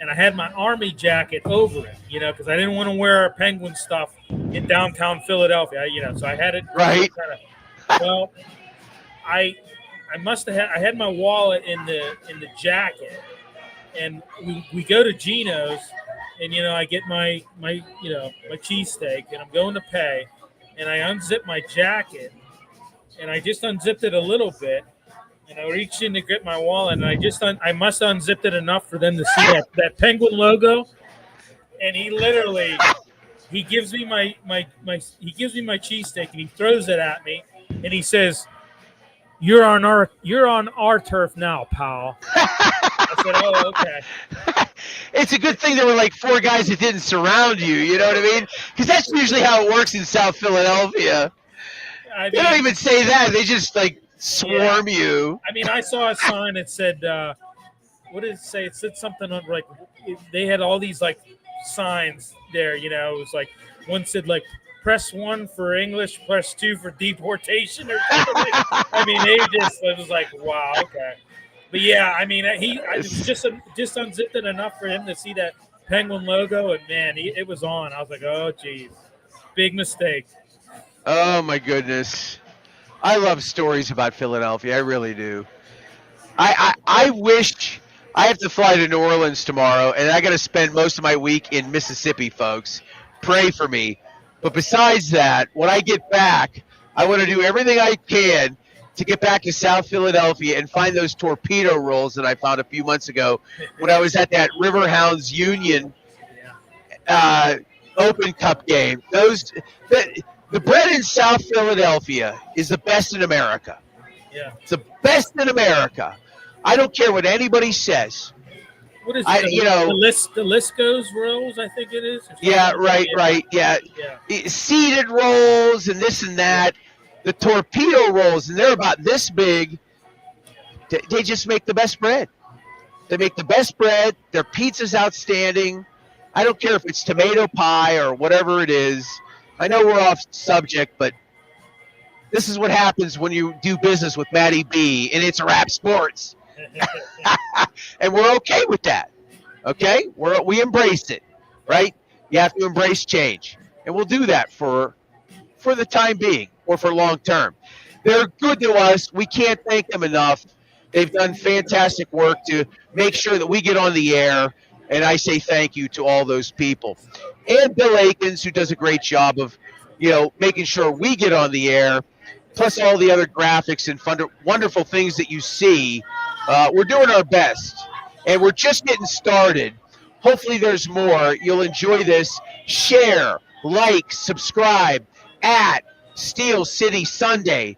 S3: and I had my Army jacket over it, because I didn't want to wear Penguin stuff in downtown Philadelphia, so I had it
S2: right.
S3: Well, I had my wallet in the jacket, and we go to Geno's, and I get my cheesesteak, and I'm going to pay, and I unzip my jacket, and I just unzipped it a little bit. And I reached in to grip my wallet, and I must have unzipped it enough for them to see that Penguin logo. And he gives me my cheesesteak, and he throws it at me, and he says, "You're on our turf now, pal." I said, "Oh, okay."
S2: It's a good thing there were like 4 guys that didn't surround you. You know what I mean? Because that's usually how it works in South Philadelphia. They don't even say that; they just swarm you.
S3: I mean, I saw a sign that said, what did it say? It said something on they had all these signs there, it was one said press 1 for English, press 2 for deportation or something. I mean, it was like, wow, okay. But yeah, I mean, I just unzipped it enough for him to see that Penguin logo, and man, it was on. I was like, oh geez, big mistake.
S2: Oh my goodness. I love stories about Philadelphia. I really do. I wish I have to fly to New Orleans tomorrow, and I got to spend most of my week in Mississippi, folks. Pray for me. But besides that, when I get back, I want to do everything I can to get back to South Philadelphia and find those torpedo rolls that I found a few months ago when I was at that Riverhounds Union Open Cup game. The bread in South Philadelphia is the best in America.
S3: Yeah.
S2: It's the best in America. I don't care what anybody says.
S3: What is it? The Lisco's rolls, I think it is.
S2: Yeah, right. Yeah. Seeded rolls and this and that. the torpedo rolls, and they're about this big. They just make the best bread. They make the best bread. Their pizza's outstanding. I don't care if it's tomato pie or whatever it is. I know we're off subject, but this is what happens when you do business with Matty B, and it's Rap Sports. And we're okay with that. Okay? We embrace it, right? You have to embrace change. And we'll do that for the time being or for long term. They're good to us. We can't thank them enough. They've done fantastic work to make sure that we get on the air, and I say thank you to all those people. And Bill Akins, who does a great job of, making sure we get on the air, plus all the other graphics and wonderful things that you see. We're doing our best, and we're just getting started. Hopefully there's more. You'll enjoy this. Share, like, subscribe at Steel City Sunday,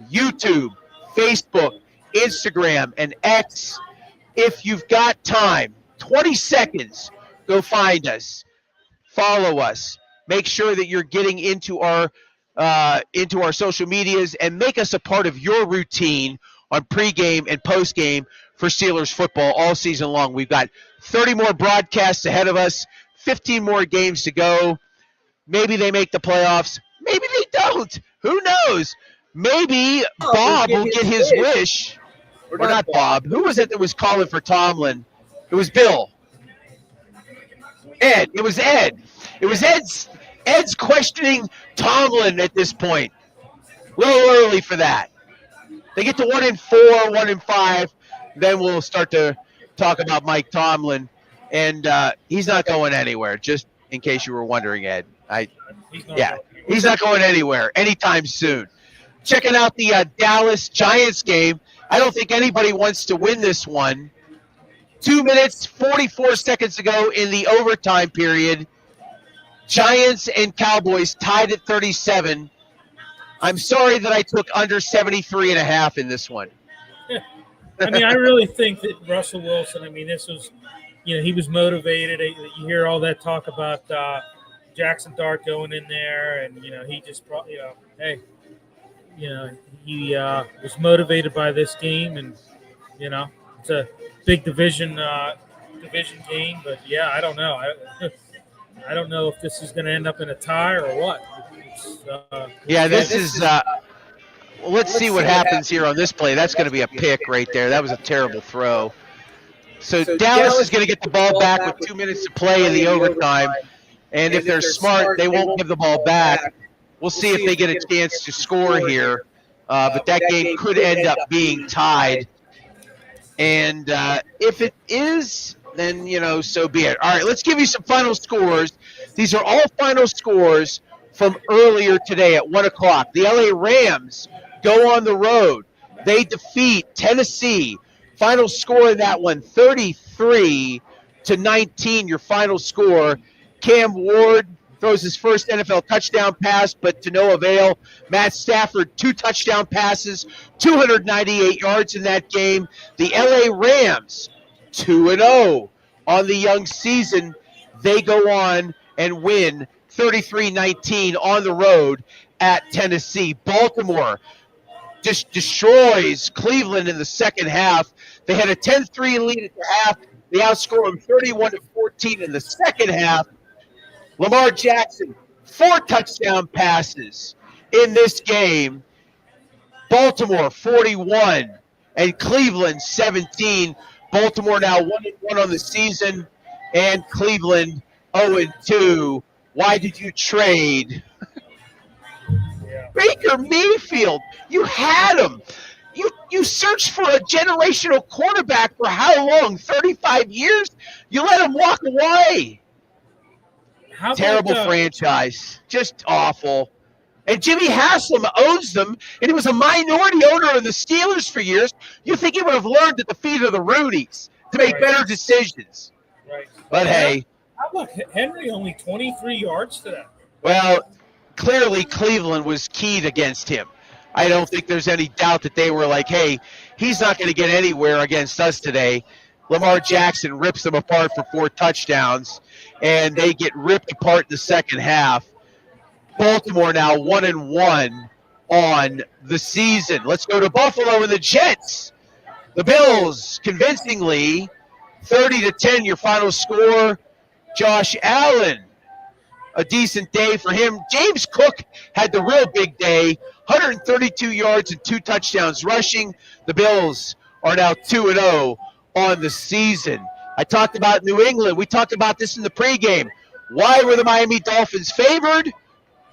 S2: YouTube, Facebook, Instagram, and X. If you've got time, 20 seconds, go find us. Follow us. Make sure that you're getting into our social medias and make us a part of your routine on pregame and postgame for Steelers football all season long. We've got 30 more broadcasts ahead of us, 15 more games to go. Maybe they make the playoffs. Maybe they don't. Who knows? Maybe Bob will get his wish. Or not Bob. Who was it that was calling for Tomlin? It was Bill. Ed. It was Ed. It was Ed's questioning Tomlin at this point. A little early for that. They get to 1-4, 1-5. Then we'll start to talk about Mike Tomlin. And he's not going anywhere, just in case you were wondering, Ed. He's not going anywhere anytime soon. Checking out the Dallas Giants game. I don't think anybody wants to win this one. 2 minutes, 44 seconds to go in the overtime period. Giants and Cowboys tied at 37. I'm sorry that I took under 73.5 in this one.
S3: I mean, I really think that Russell Wilson, this was, he was motivated. You hear all that talk about Jackson Dart going in there, and, he just brought, he was motivated by this game, and, it's a big division game, but, I don't know. I don't know if this is going to end up in a tie or what.
S2: This is let's see what happens here on this play. That's going to be a pick right there. That was a terrible throw. So Dallas is going to get the ball back with 2 minutes to play in the overtime. And if they're smart, they won't give the ball back. We'll see if they get a chance to score here. But that game could end up being tied. And if it is, then, so be it. All right, let's give you some final scores. These are all final scores from earlier today at 1 o'clock. The LA Rams go on the road. They defeat Tennessee. Final score in that one, 33-19, your final score. Cam Ward throws his first NFL touchdown pass, but to no avail. Matt Stafford, 2 touchdown passes, 298 yards in that game. The LA Rams, 2-0 on the young season. They go on and win 33-19 on the road at Tennessee. Baltimore just destroys Cleveland in the second half. They had a 10-3 lead at the half. They outscore them 31-14 in the second half. Lamar Jackson, 4 touchdown passes in this game. Baltimore 41 and Cleveland 17. Baltimore now 1-1 on the season, and Cleveland 0-2. Why did you trade? Baker Mayfield, you had him. You searched for a generational quarterback for how long? 35 years? You let him walk away. Terrible franchise. Just awful. And Jimmy Haslam owns them, and he was a minority owner of the Steelers for years. You think he would have learned at the feet of the Rudies to make better decisions.
S3: Right.
S2: But hey.
S3: How about Henry only 23 yards to that?
S2: Well, clearly Cleveland was keyed against him. I don't think there's any doubt that they were like, hey, he's not going to get anywhere against us today. Lamar Jackson rips them apart for 4 touchdowns, and they get ripped apart in the second half. Baltimore now 1-1 on the season. Let's go to Buffalo and the Jets. The Bills convincingly 30-10 your final score. Josh Allen, a decent day for him. James Cook had the real big day, 132 yards and 2 touchdowns rushing. The Bills are now 2-0 on the season. I talked about New England. We talked about this in the pregame. Why were the Miami Dolphins favored?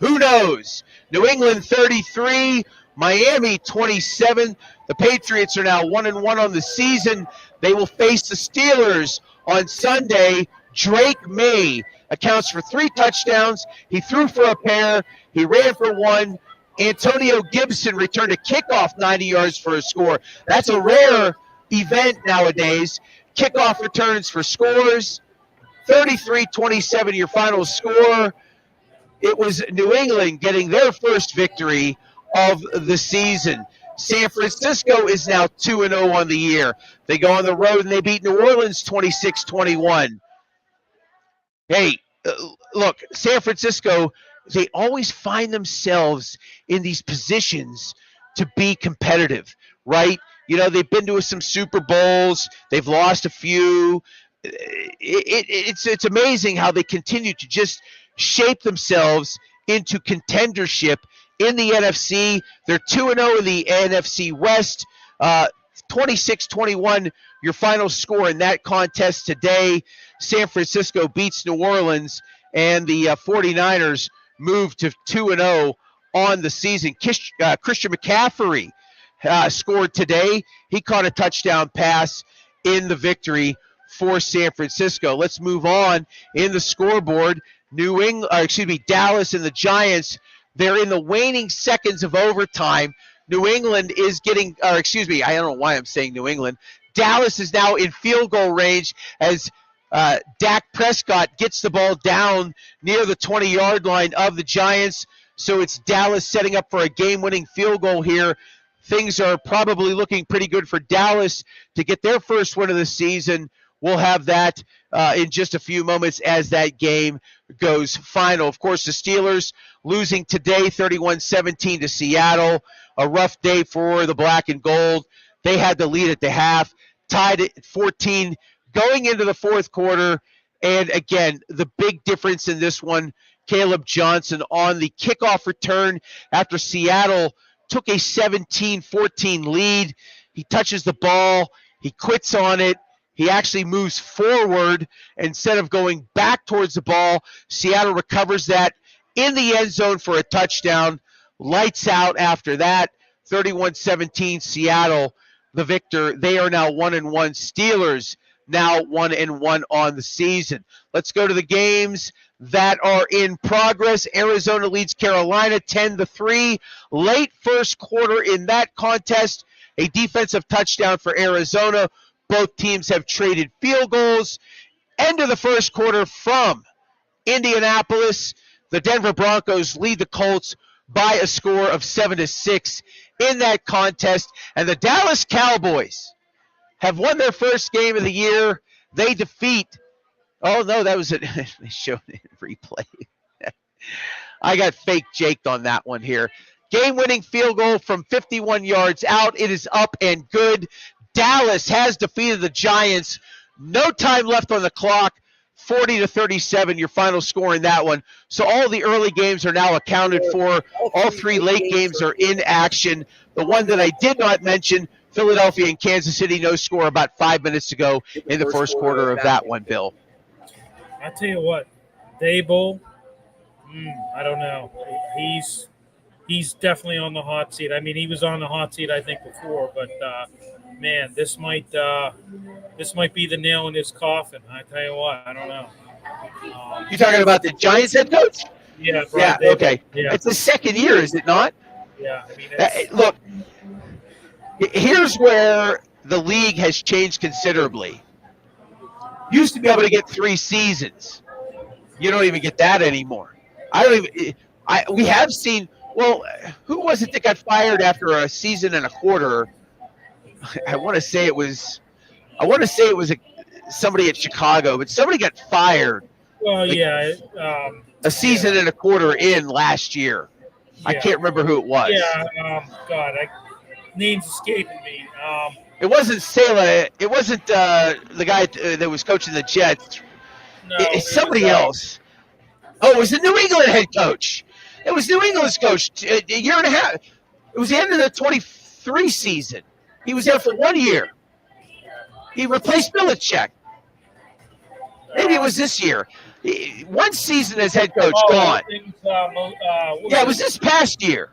S2: Who knows? New England 33, Miami 27. The Patriots are now 1-1 on the season. They will face the Steelers on Sunday. Drake May accounts for 3 touchdowns. He threw for a pair. He ran for 1. Antonio Gibson returned a kickoff 90 yards for a score. That's a rare event nowadays. Kickoff returns for scores. 33-27 your final score. It was New England getting their first victory of the season. San Francisco is now 2-0 on the year. They go on the road and they beat New Orleans 26-21. Hey, look, San Francisco, they always find themselves in these positions to be competitive, right? You know, they've been to some Super Bowls. They've lost a few. It's amazing how they continue to just shape themselves into contendership in the NFC. They're 2-0 in the NFC West. 26-21 your final score in that contest today. San Francisco beats New Orleans, and the 49ers move to 2-0 on the season. Christian McCaffrey scored today. He caught a touchdown pass in the victory for San Francisco. Let's move on in the scoreboard. Dallas and the Giants, they're in the waning seconds of overtime. New England is getting, I don't know why I'm saying New England. Dallas is now in field goal range as Dak Prescott gets the ball down near the 20-yard line of the Giants. So it's Dallas setting up for a game-winning field goal here. Things are probably looking pretty good for Dallas to get their first win of the season. We'll have that in just a few moments as that game goes final. Of course, the Steelers losing today 31-17 to Seattle. A rough day for the black and gold. They had the lead at the half, tied at 14 going into the fourth quarter. And again, the big difference in this one, Caleb Johnson on the kickoff return after Seattle took a 17-14 lead. He touches the ball. He quits on it. He actually moves forward instead of going back towards the ball. Seattle recovers that in the end zone for a touchdown. Lights out after that. 31-17 Seattle, the victor. They are now 1-1. Steelers now 1-1 on the season. Let's go to the games that are in progress. Arizona leads Carolina 10-3. Late first quarter in that contest. A defensive touchdown for Arizona. Both teams have traded field goals. End of the first quarter from Indianapolis. The Denver Broncos lead the Colts by a score of 7-6 in that contest. And the Dallas Cowboys have won their first game of the year. They defeat. Oh, no, that was it. They showed it in replay. I got fake jaked on that one here. Game-winning field goal from 51 yards out. It is up and good. Dallas has defeated the Giants. No time left on the clock. 40-37, your final score in that one. So all the early games are now accounted for. All 3 late games are in action. The one that I did not mention, Philadelphia and Kansas City, no score about 5 minutes ago in the first quarter of that one, Bill.
S3: I tell you what, Dable, I don't know. He's definitely on the hot seat. I mean, he was on the hot seat, I think, before, but man, this might be the nail in his coffin. I tell you what, I don't know.
S2: You talking about the Giants head coach?
S3: Yeah.
S2: Yeah.
S3: Dable.
S2: Okay.
S3: Yeah.
S2: It's the second year, is it not?
S3: Yeah. I mean,
S2: look, here's where the league has changed considerably. Used to be able to get 3 seasons. You don't even get that anymore. We have seen. Well, who was it that got fired after a season and a quarter? I want to say it was somebody at Chicago, but somebody got fired.
S3: Well,
S2: a season and a quarter in last year. I can't remember who it was.
S3: Yeah, God, name's escaping me.
S2: It wasn't Sala. It wasn't the guy that was coaching the Jets.
S3: No,
S2: It's somebody else. Oh, it was the New England head coach. It was New England's coach a year and a half. It was the end of the 23 season. He was there for 1 year. He replaced Belichick. Maybe it was this year. One season as head coach, gone. Yeah, it was this past year.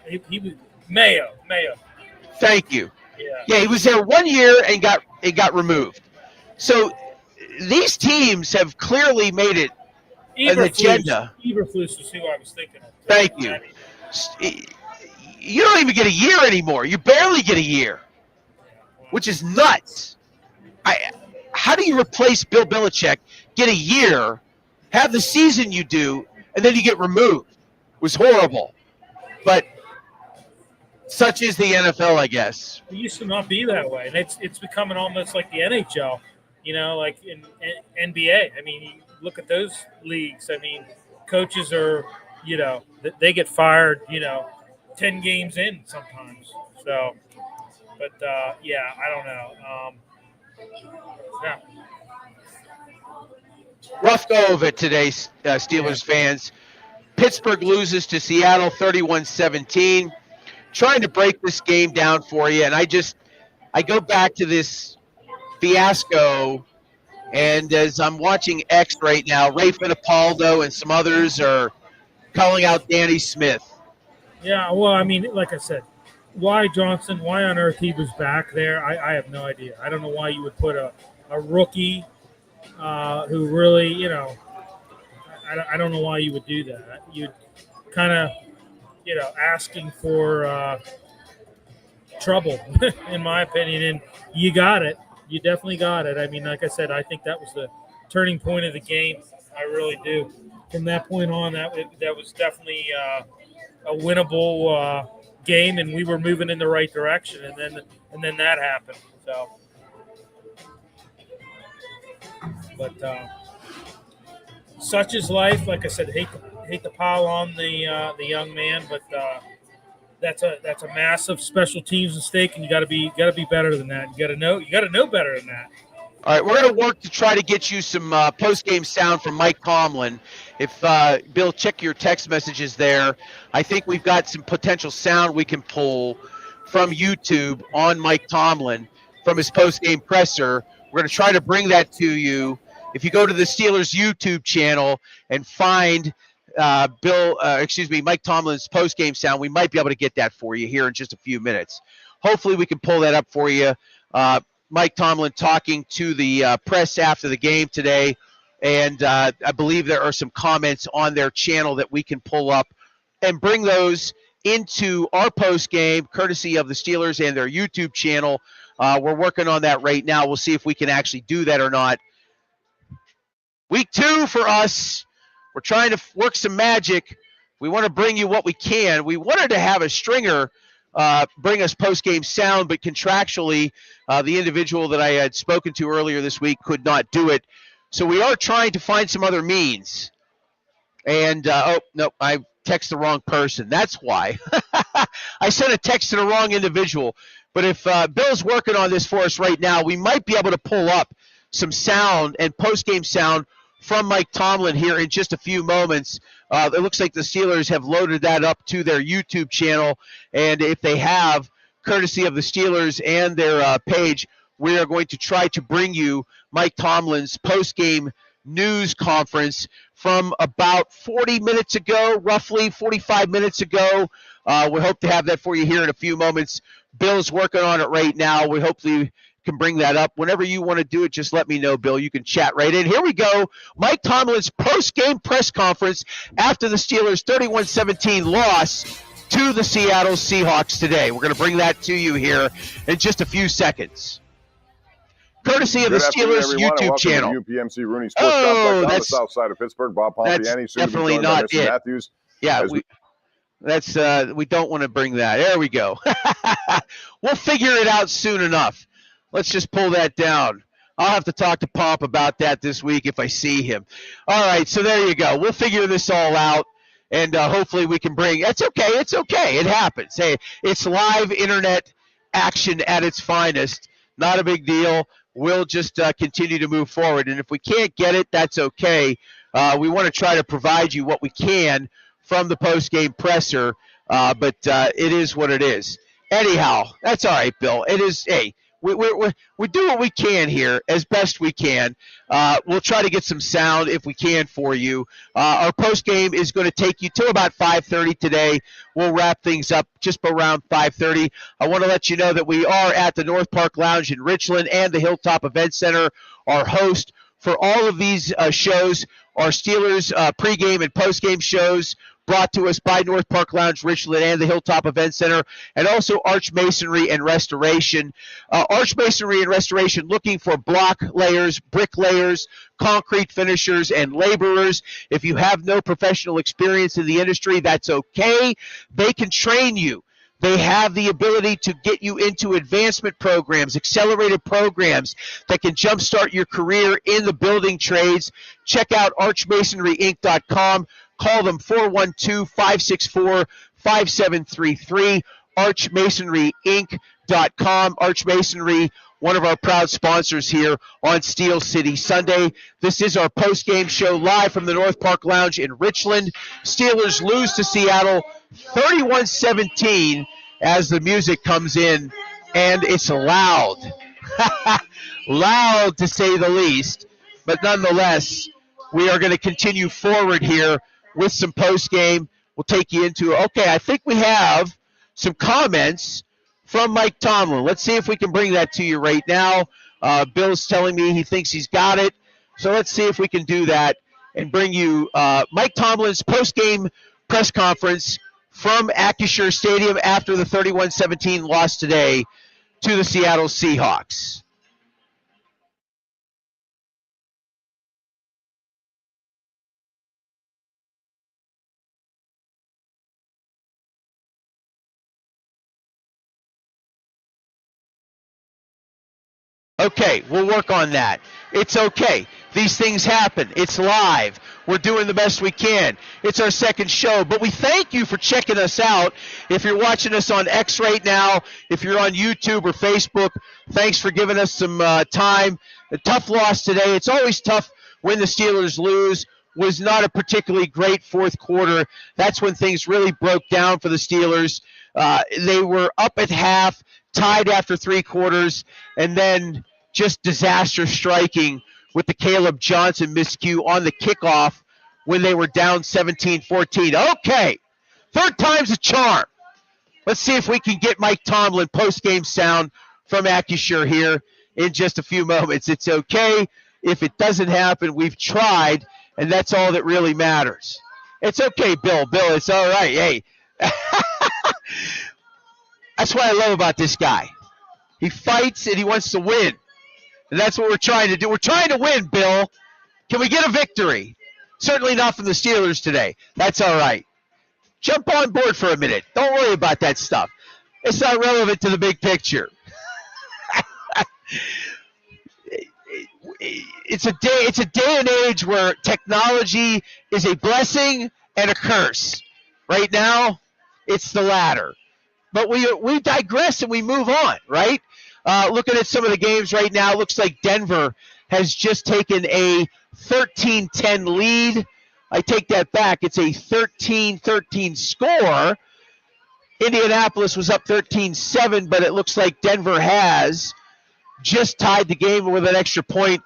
S3: He was Mayo.
S2: Thank you.
S3: Yeah.
S2: Yeah, he was there 1 year and got removed. So these teams have clearly made it an agenda.
S3: Eberflus is who I was thinking of.
S2: Thank you. You don't even get a year anymore. You barely get a year, which is nuts. How do you replace Bill Belichick, get a year, have the season you do, and then you get removed? It was horrible. But such is the NFL, I guess.
S3: It used to not be that way. And it's becoming almost like the NHL, like in NBA. I mean, you look at those leagues. I mean, coaches are, they get fired, 10 games in sometimes. So, but, I don't know. Yeah.
S2: Rough go of it today, Steelers fans. Pittsburgh loses to Seattle 31-17. Trying to break this game down for you, and I go back to this fiasco, and as I'm watching X right now, Ray Fittipaldo and some others are calling out Danny Smith.
S3: Yeah, well, I mean, like I said, why Johnson? Why on earth he was back there? I have no idea. I don't know why you would put a rookie who really, I don't know why you would do that. You'd kind of, asking for trouble, in my opinion. And you got it. You definitely got it. I mean, like I said, I think that was the turning point of the game. I really do. From that point on, that was definitely a winnable game, and we were moving in the right direction. And then that happened. So, but such is life. Like I said, hate to pile on the young man, but that's a massive special teams mistake, and you got to be better than that. You got to know better than that.
S2: All right, we're going to work to try to get you some post-game sound from Mike Tomlin. If Bill, check your text messages there. I think we've got some potential sound we can pull from YouTube on Mike Tomlin from his post-game presser. We're going to try to bring that to you. If you go to the Steelers YouTube channel and find Mike Tomlin's post-game sound, we might be able to get that for you here in just a few minutes. Hopefully we can pull that up for you. Mike Tomlin talking to the press after the game today, and I believe there are some comments on their channel that we can pull up and bring those into our post-game, courtesy of the Steelers and their YouTube channel. We're working on that right now. We'll see if we can actually do that or not. Week 2 for us. We're trying to work some magic. We want to bring you what we can. We wanted to have a stringer bring us post-game sound, but contractually, the individual that I had spoken to earlier this week could not do it. So we are trying to find some other means. And, I texted the wrong person. That's why. I sent a text to the wrong individual. But if Bill's working on this for us right now, we might be able to pull up some sound and post-game sound from Mike Tomlin here in just a few moments. It looks like the Steelers have loaded that up to their YouTube channel, and if they have, courtesy of the Steelers and their page, we are going to try to bring you Mike Tomlin's post-game news conference from about 40 minutes ago, roughly 45 minutes ago. We hope to have that for you here in a few moments. Bill's working on it right now. We hopefully can bring that up. Whenever you want to do it, just let me know, Bill. You can chat right in. Here we go. Mike Tomlin's post-game press conference after the Steelers' 31-17 loss to the Seattle Seahawks today. We're going to bring that to you here in just a few seconds. Courtesy of the Steelers YouTube channel.
S4: UPMC Rooney Sports Complex on the south side of Pittsburgh. Bob Pompiani, soon
S2: definitely not it.
S4: Matthews.
S2: Yeah, we don't want to bring that. There we go. We'll figure it out soon enough. Let's just pull that down. I'll have to talk to Pomp about that this week if I see him. All right, so there you go. We'll figure this all out. and hopefully we can bring. It's okay. It's okay. It happens. Hey, it's live internet action at its finest. Not a big deal. We'll just continue to move forward, and if we can't get it, that's okay. We want to try to provide you what we can from the post-game presser, but it is what it is. Anyhow, that's all right, Bill. It is. Hey, we do what we can here as best we can. We'll try to get some sound if we can for you. Our post game is going to take you till about 5:30 today. We'll wrap things up just around 5:30. I want to let you know that we are at the North Park Lounge in Richland and the Hilltop Event Center. Our host for all of these shows are Steelers pregame and postgame shows, brought to us by North Park Lounge, Richland, and the Hilltop Event Center, and also Arch Masonry and Restoration. Arch Masonry and Restoration looking for block layers, brick layers, concrete finishers, and laborers. If you have no professional experience in the industry, that's okay. They can train you. They have the ability to get you into advancement programs, accelerated programs that can jumpstart your career in the building trades. Check out archmasonryinc.com. Call them 412-564-5733, archmasonryinc.com. Arch Masonry, one of our proud sponsors here on Steel City Sunday. This is our post-game show live from the North Park Lounge in Richland. Steelers lose to Seattle 31-17 as the music comes in, and it's loud. Loud to say the least, but nonetheless, we are going to continue forward here with some post-game. We'll take you into, okay, I think we have some comments from Mike Tomlin. Let's see if we can bring that to you right now. Bill's telling me he thinks he's got it. So let's see if we can do that and bring you Mike Tomlin's post-game press conference from Acrisure Stadium after the 31-17 loss today to the Seattle Seahawks. Okay, we'll work on that. It's okay. These things happen. It's live. We're doing the best we can. It's our second show, but we thank you for checking us out. If you're watching us on X right now, if you're on YouTube or Facebook, thanks for giving us some time. A tough loss today. It's always tough when the Steelers lose. Was not a particularly great fourth quarter. That's when things really broke down for the Steelers. They were up at half, tied after three quarters, and then just disaster striking with the Caleb Johnson miscue on the kickoff when they were down 17-14. Okay, third time's a charm. Let's see if we can get Mike Tomlin post-game sound from Acrisure here in just a few moments. It's okay if it doesn't happen. We've tried, and that's all that really matters. It's okay, Bill. Bill, it's all right. Hey, that's what I love about this guy. He fights and he wants to win. And that's what we're trying to do. We're trying to win, Bill. Can we get a victory? Certainly not from the Steelers today. That's all right. Jump on board for a minute. Don't worry about that stuff. It's not relevant to the big picture. It's a day and age where technology is a blessing and a curse. Right now, it's the latter. But we digress and we move on, right? Looking at some of the games right now, looks like Denver has just taken a 13-10 lead. I take that back. It's a 13-13 score. Indianapolis was up 13-7, but it looks like Denver has just tied the game with an extra point,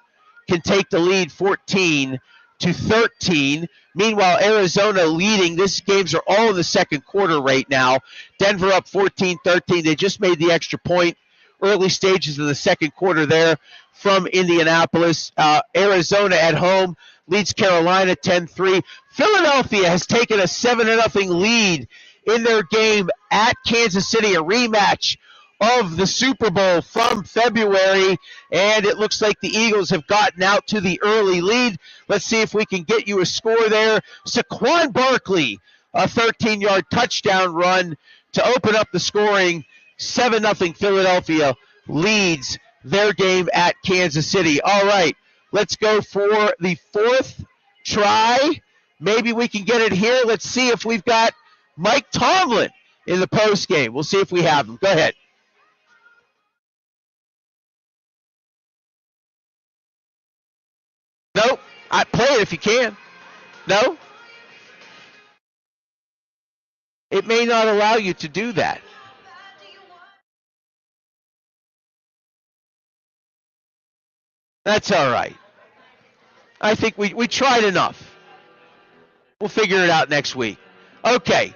S2: can take the lead 14-13. Meanwhile, Arizona leading. These games are all in the second quarter right now. Denver up 14-13. They just made the extra point. Early stages of the second quarter there from Indianapolis. Arizona at home leads Carolina 10-3. Philadelphia has taken a 7-0 lead in their game at Kansas City, a rematch of the Super Bowl from February, and it looks like the Eagles have gotten out to the early lead. Let's see if we can get you a score there. Saquon Barkley, a 13-yard touchdown run to open up the scoring. 7-0 Philadelphia leads their game at Kansas City. All right, let's go for the fourth try. maybe we can get it here. Let's see if we've got Mike Tomlin in the post game. We'll see if we have him. Go ahead. Nope. Play it if you can. No? It may not allow you to do that. That's all right. I think we tried enough. We'll figure it out next week. Okay.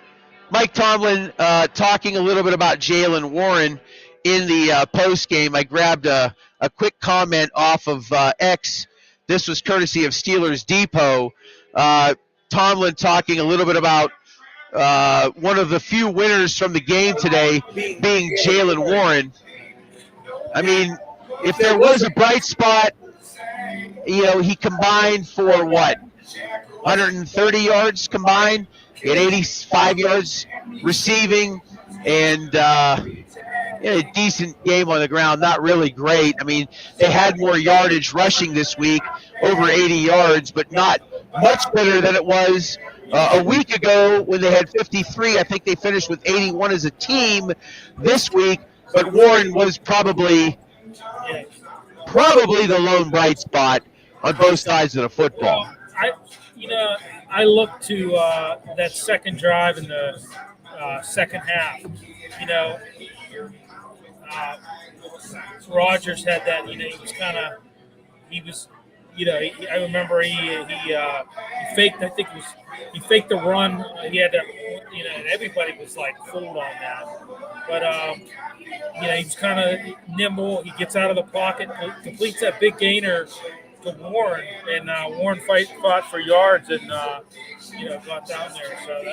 S2: Mike Tomlin talking a little bit about Jaylen Warren in the post game. I grabbed a quick comment off of X. This was courtesy of Steelers Depot. Tomlin talking a little bit about one of the few winners from the game today being Jaylen Warren. I mean, if there was a bright spot, he combined for what? 130 yards combined. He had 85 yards receiving and a decent game on the ground. Not really great. I mean, they had more yardage rushing this week, over 80 yards, but not much better than it was a week ago when they had 53. I think they finished with 81 as a team this week, but Warren was probably the lone bright spot on both sides of the football.
S3: I look to that second drive in the second half. Rodgers had that. I remember he faked. I think he faked the run. He had to, and everybody was like fooled on that. But he's kind of nimble. He gets out of the pocket, completes that big gainer to Warren, and Warren fought for yards and got down there. So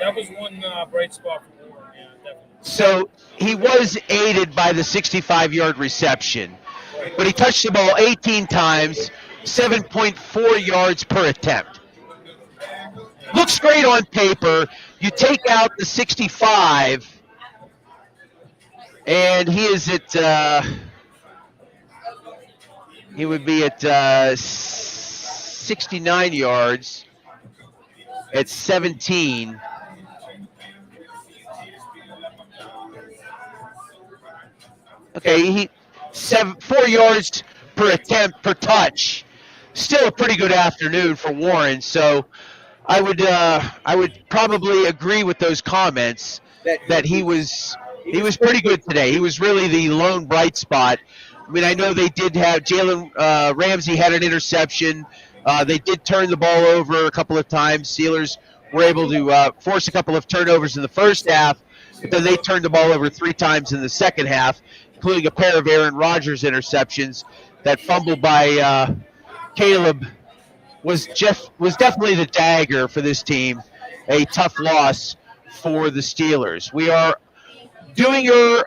S3: that was one bright spot for Warren. Yeah, definitely.
S2: So he was aided by the 65-yard reception, but he touched the ball 18 times, 7.4 yards per attempt. Looks great on paper. You take out the 65, and he is at he would be at 69 yards at 17. Okay, 4 yards per attempt per touch. Still a pretty good afternoon for Warren. So I would probably agree with those comments that he was pretty good today. He was really the lone bright spot. I mean, I know they did have Jalen Ramsey had an interception. They did turn the ball over a couple of times. Steelers were able to force a couple of turnovers in the first half, but then they turned the ball over 3 times in the second half, including a pair of Aaron Rodgers interceptions. That fumble by Caleb was definitely the dagger for this team. A tough loss for the Steelers. We are doing your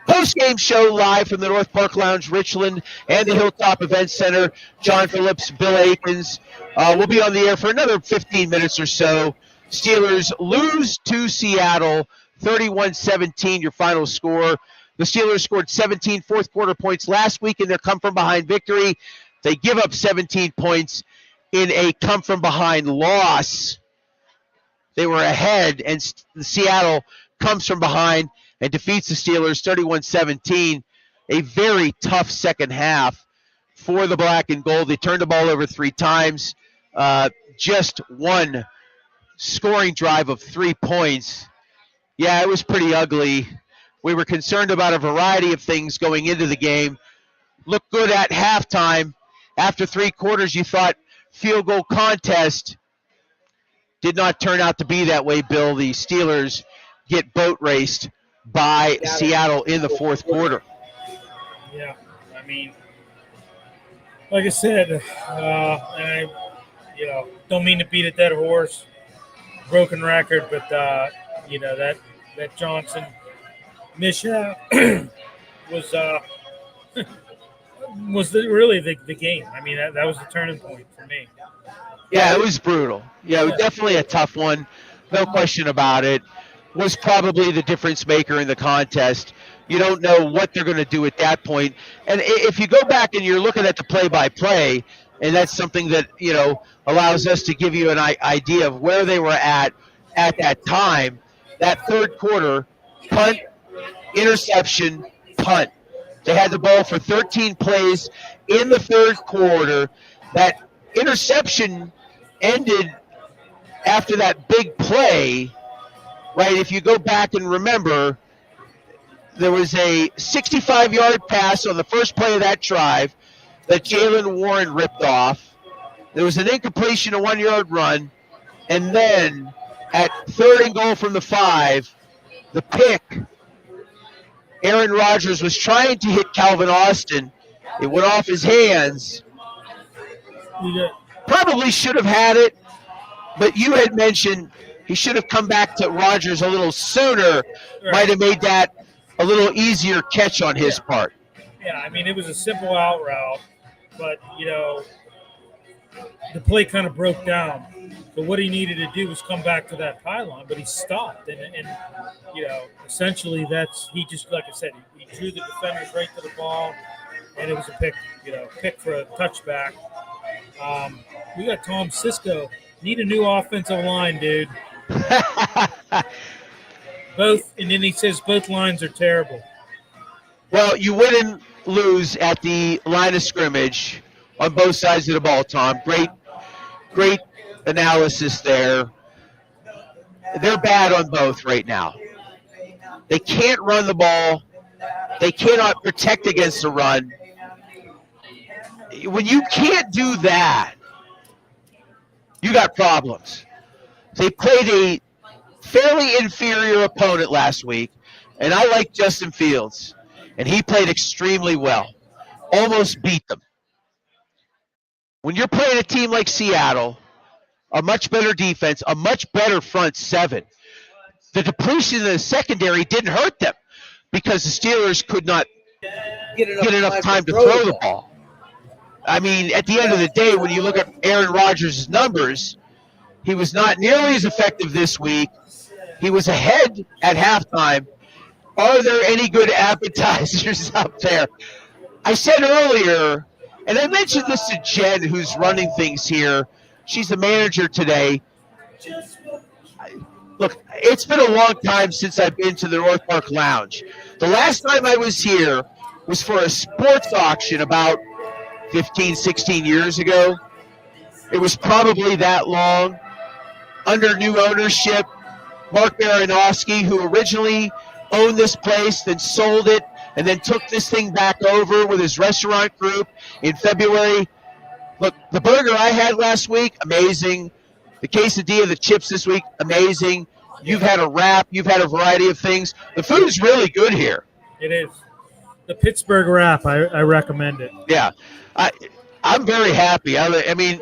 S2: post-game show live from the North Park Lounge, Richland, and the Hilltop Event Center. John Phillips, Bill Aikens. We'll be on the air for another 15 minutes or so. Steelers lose to Seattle, 31-17, your final score. The Steelers scored 17 fourth-quarter points last week in their come-from-behind victory. They give up 17 points in a come-from-behind loss. They were ahead, and Seattle comes from behind and defeats the Steelers 31-17. A very tough second half for the black and gold. They turned the ball over 3 times. Just one scoring drive of 3 points. Yeah, it was pretty ugly. We were concerned about a variety of things going into the game. Looked good at halftime. After 3 quarters, you thought field goal contest. Did not turn out to be that way, Bill. The Steelers get boat raced by Seattle in the fourth quarter.
S3: Yeah, I mean, like I said, and I, don't mean to beat a dead horse, broken record, but that Johnson mishap was really the game. I mean, that was the turning point for me.
S2: Yeah, it was brutal. Yeah, it was definitely a tough one. No question about it. Was probably the difference maker in the contest. You don't know what they're going to do at that point. And if you go back and you're looking at the play-by-play, and that's something that, allows us to give you an idea of where they were at that time. That third quarter, punt, interception, punt. They had the ball for 13 plays in the third quarter. That interception ended after that big play, right? If you go back and remember, there was a 65-yard pass on the first play of that drive that Jalen Warren ripped off. There was an incompletion, a 1-yard run, and then at 3rd and goal from the 5, the pick. Aaron Rodgers was trying to hit Calvin Austin. It went off his hands. Probably should have had it, but you had mentioned he should have come back to Rodgers a little sooner. Might have made that a little easier catch on his part.
S3: Yeah, I mean, it was a simple out route, but, the play kind of broke down. So what he needed to do was come back to that pylon, but he stopped. And essentially he just, like I said, he drew the defenders right to the ball, and it was a pick for a touchback. We got Tom Cisco. Need a new offensive line, dude. And then he says both lines are terrible.
S2: Well, you win and lose at the line of scrimmage on both sides of the ball, Tom. Great analysis there. They're bad on both right now. They can't run the ball. They cannot protect against the run. When you can't do that, you got problems. They played a fairly inferior opponent last week, and I like Justin Fields, and he played extremely well. Almost beat them. When you're playing a team like Seattle, a much better defense, a much better front seven, the depletion in the secondary didn't hurt them because the Steelers could not get enough time to throw the ball. I mean, at the end of the day, when you look at Aaron Rodgers' numbers, he was not nearly as effective this week. He was ahead at halftime. Are there any good appetizers out there? I said earlier, and I mentioned this to Jen, who's running things here. She's the manager today. Look, it's been a long time since I've been to the North Park Lounge. The last time I was here was for a sports auction about 15, 16 years ago. It was probably that long. Under new ownership, Mark Baranowski, who originally owned this place, then sold it, and then took this thing back over with his restaurant group in February. Look, the burger I had last week, amazing. The quesadilla, the chips this week, amazing. You've had a wrap. You've had a variety of things. The food is really good here.
S3: It is. The Pittsburgh wrap, I recommend it.
S2: Yeah. I'm very happy. I mean,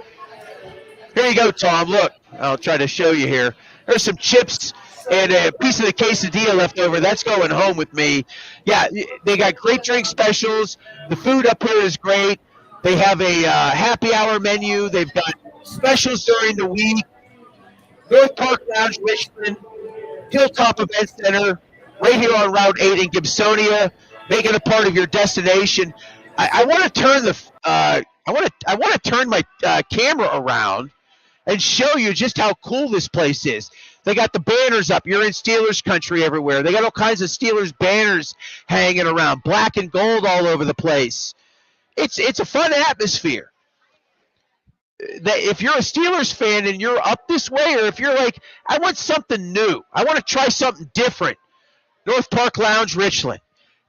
S2: here you go, Tom. Look, I'll try to show you here. There's some chips and a piece of the quesadilla left over. That's going home with me. Yeah, they got great drink specials. The food up here is great. They have a happy hour menu. They've got specials during the week. North Park Lounge, Richmond, Hilltop Event Center, right here on Route 8 in Gibsonia. Make it a part of your destination. I want to turn I want to turn my camera around and show you just how cool this place is. They got the banners up. You're in Steelers country everywhere. They got all kinds of Steelers banners hanging around, black and gold all over the place. It's a fun atmosphere. If you're a Steelers fan and you're up this way, or if you're like, I want something new, I want to try something different, North Park Lounge, Richland.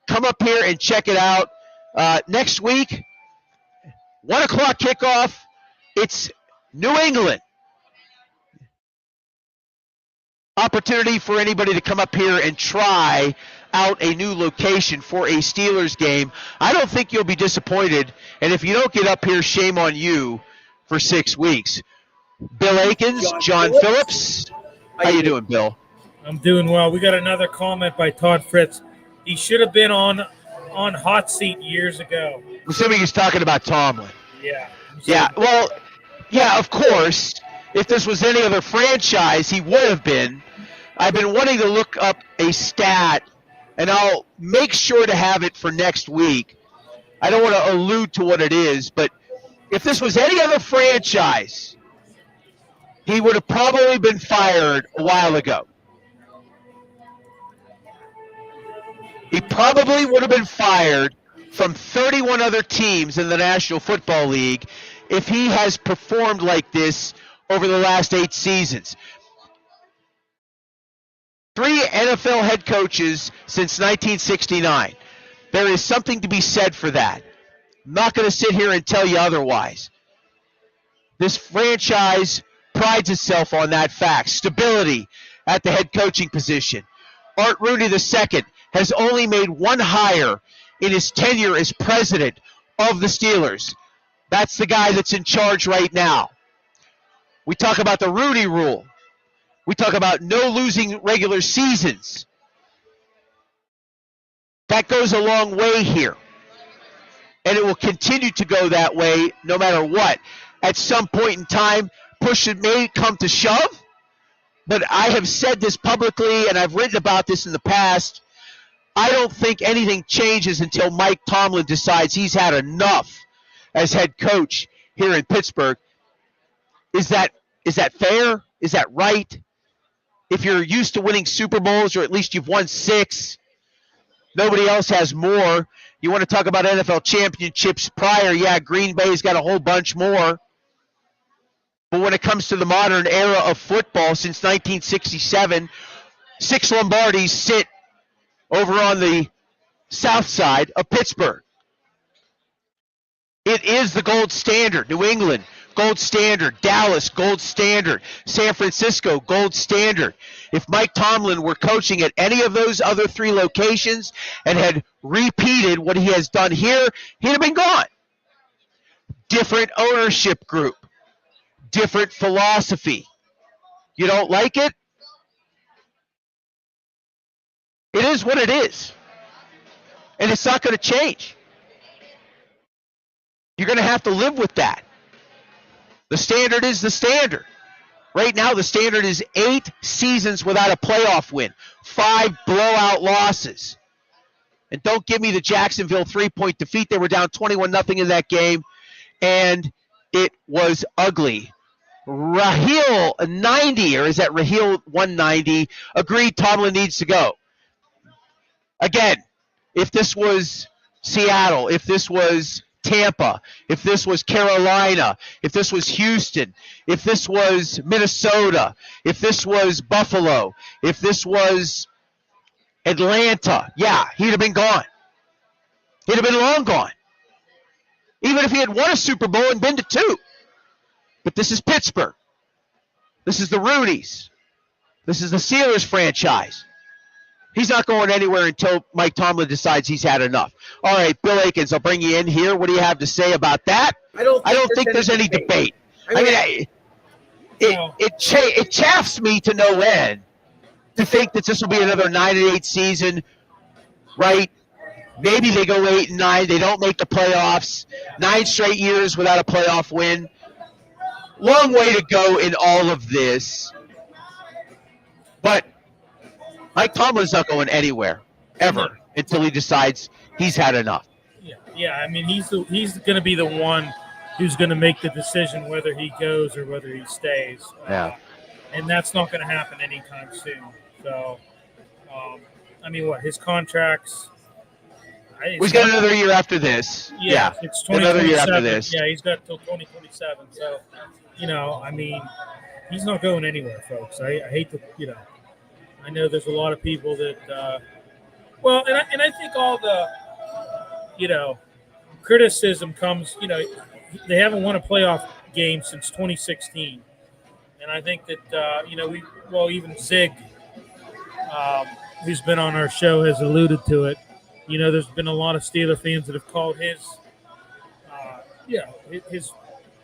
S2: Come up here and check it out. Next week, 1 o'clock kickoff. It's New England. Opportunity for anybody to come up here and try out a new location for a Steelers game. I don't think you'll be disappointed, and if you don't get up here, shame on you for 6 weeks. Bill Akins, John Phillips. How you doing, Bill?
S3: I'm doing well. We got another comment by Todd Fritz. He should have been on hot seat years ago.
S2: I'm assuming he's talking about Tomlin.
S3: Yeah.
S2: Yeah, well, yeah, of course. If this was any other franchise, he would have been. I've been wanting to look up a stat, and I'll make sure to have it for next week. I don't want to allude to what it is, but If this was any other franchise, he would have probably been fired a while ago. He probably would have been fired from 31 other teams in the National Football League if he has performed like this over the last 8 seasons. 3 NFL head coaches since 1969. There is something to be said for that. I'm not going to sit here and tell you otherwise. This franchise prides itself on that fact. Stability at the head coaching position. Art Rooney II has only made 1 hire in his tenure as president of the Steelers. That's the guy that's in charge right now. We talk about the Rooney Rule. We talk about no losing regular seasons. That goes a long way here. And it will continue to go that way no matter what. At some point in time, push it may come to shove. But I have said this publicly, and I've written about this in the past. I don't think anything changes until Mike Tomlin decides he's had enough as head coach here in Pittsburgh. Is that fair? Is that right? If you're used to winning Super Bowls, or at least you've won 6, nobody else has more. You want to talk about NFL championships prior, yeah, Green Bay's got a whole bunch more. But when it comes to the modern era of football, since 1967, 6 Lombardis sit over on the south side of Pittsburgh. It is the gold standard. New England, gold standard. Dallas, gold standard. San Francisco, gold standard. If Mike Tomlin were coaching at any of those other 3 locations and had repeated what he has done here, he'd have been gone. Different ownership group. Different philosophy. You don't like it? It is what it is. And it's not going to change. You're going to have to live with that. The standard is the standard. Right now, the standard is 8 seasons without a playoff win, 5 blowout losses. And don't give me the Jacksonville 3-point defeat. They were down 21-0 in that game, and it was ugly. Raheel 90, or is that Raheel 190, agreed Tomlin needs to go. Again, if this was Seattle, if this was Tampa, if this was Carolina, if this was Houston, if this was Minnesota, if this was Buffalo, if this was Atlanta, yeah, he'd have been gone. He'd have been long gone. Even if he had won a Super Bowl and been to 2. But this is Pittsburgh. This is the Rooneys. This is the Steelers franchise. He's not going anywhere until Mike Tomlin decides he's had enough. All right, Bill Akins, I'll bring you in here. What do you have to say about that? I don't think there's any debate. It chaffs me to no end to think that this will be another 9-8 season, right? Maybe they go 8-9. They don't make the playoffs. 9 straight years without a playoff win. Long way to go in all of this. But Mike Tomlin's not going anywhere, ever, until he decides he's had enough.
S3: Yeah. I mean, he's going to be the one who's going to make the decision whether he goes or whether he stays.
S2: Yeah.
S3: And that's not going to happen anytime soon. So, I mean, his contracts –
S2: he's got another year after this.
S3: Yeah, it's 2027. Another year after this. Yeah, he's got till 2027. So, I mean, he's not going anywhere, folks. I hate to, I know there's a lot of people that, and I think all the, criticism comes, they haven't won a playoff game since 2016. And I think that, even Zig, who's been on our show, has alluded to it. There's been a lot of Steeler fans that have called his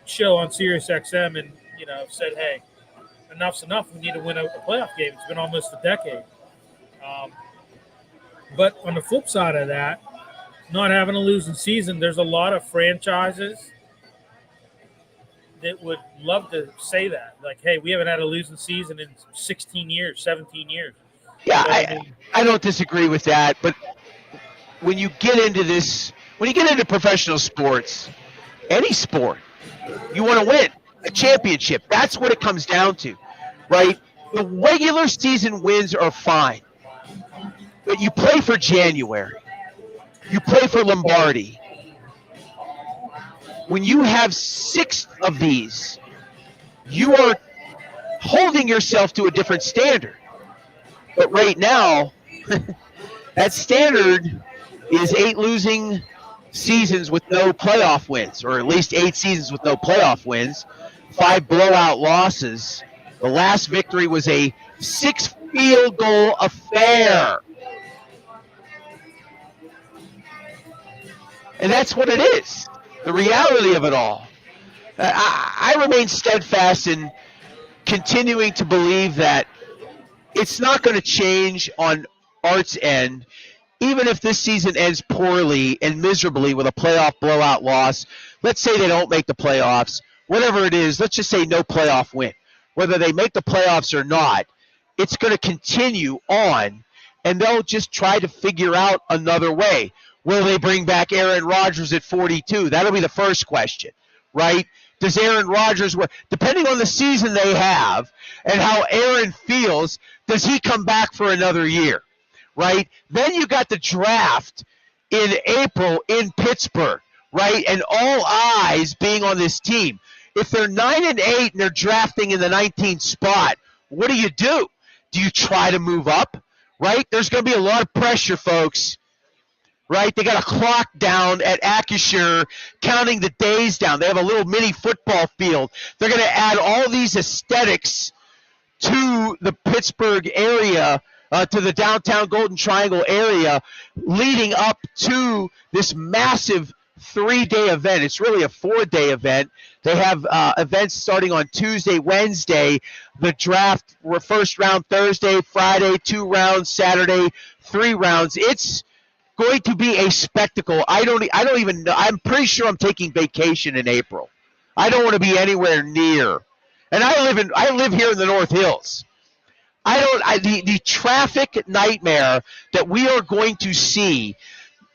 S3: show on Sirius XM and, said, hey, enough's enough. We need to win a playoff game. It's been almost a decade. But on the flip side of that, not having a losing season, there's a lot of franchises that would love to say that. Like, hey, we haven't had a losing season in 16 years, 17 years.
S2: Yeah, I don't disagree with that. But when you get into this, when you get into professional sports, any sport, You want to win a championship. That's what it comes down to, right? The regular season wins are fine, but you play for January. You play for Lombardi. When you have 6 of these, you are holding yourself to a different standard. But right now, that standard is 8 losing seasons with no playoff wins, or at least 8 seasons with no playoff wins, 5 blowout losses. The last victory was a 6 field goal affair. And that's what it is, the reality of it all. I remain steadfast in continuing to believe that it's not going to change on Art's end, even if this season ends poorly and miserably with a playoff blowout loss. Let's say they don't make the playoffs, whatever it is, let's just say no playoff win. Whether they make the playoffs or not, it's going to continue on, and they'll just try to figure out another way. Will they bring back Aaron Rodgers at 42? That'll be the first question, right? Does Aaron Rodgers, depending on the season they have and how Aaron feels, does he come back for another year, right? Then you got the draft in April in Pittsburgh, right? And all eyes being on this team. If they're 9-8 and they're drafting in the 19th spot, what do? Do you try to move up, right? There's going to be a lot of pressure, folks. Right? They got a clock down at Acrisure counting the days down. They have a little mini football field. They're going to add all these aesthetics to the Pittsburgh area, to the downtown Golden Triangle area, leading up to this massive 3-day event. It's really a 4-day event. They have events starting on Tuesday, Wednesday. The draft, first round Thursday, Friday, 2 rounds, Saturday, 3 rounds. It's going to be a spectacle. I don't even know. I'm pretty sure I'm taking vacation in April. I don't want to be anywhere near. And I live here in the North Hills. The traffic nightmare that we are going to see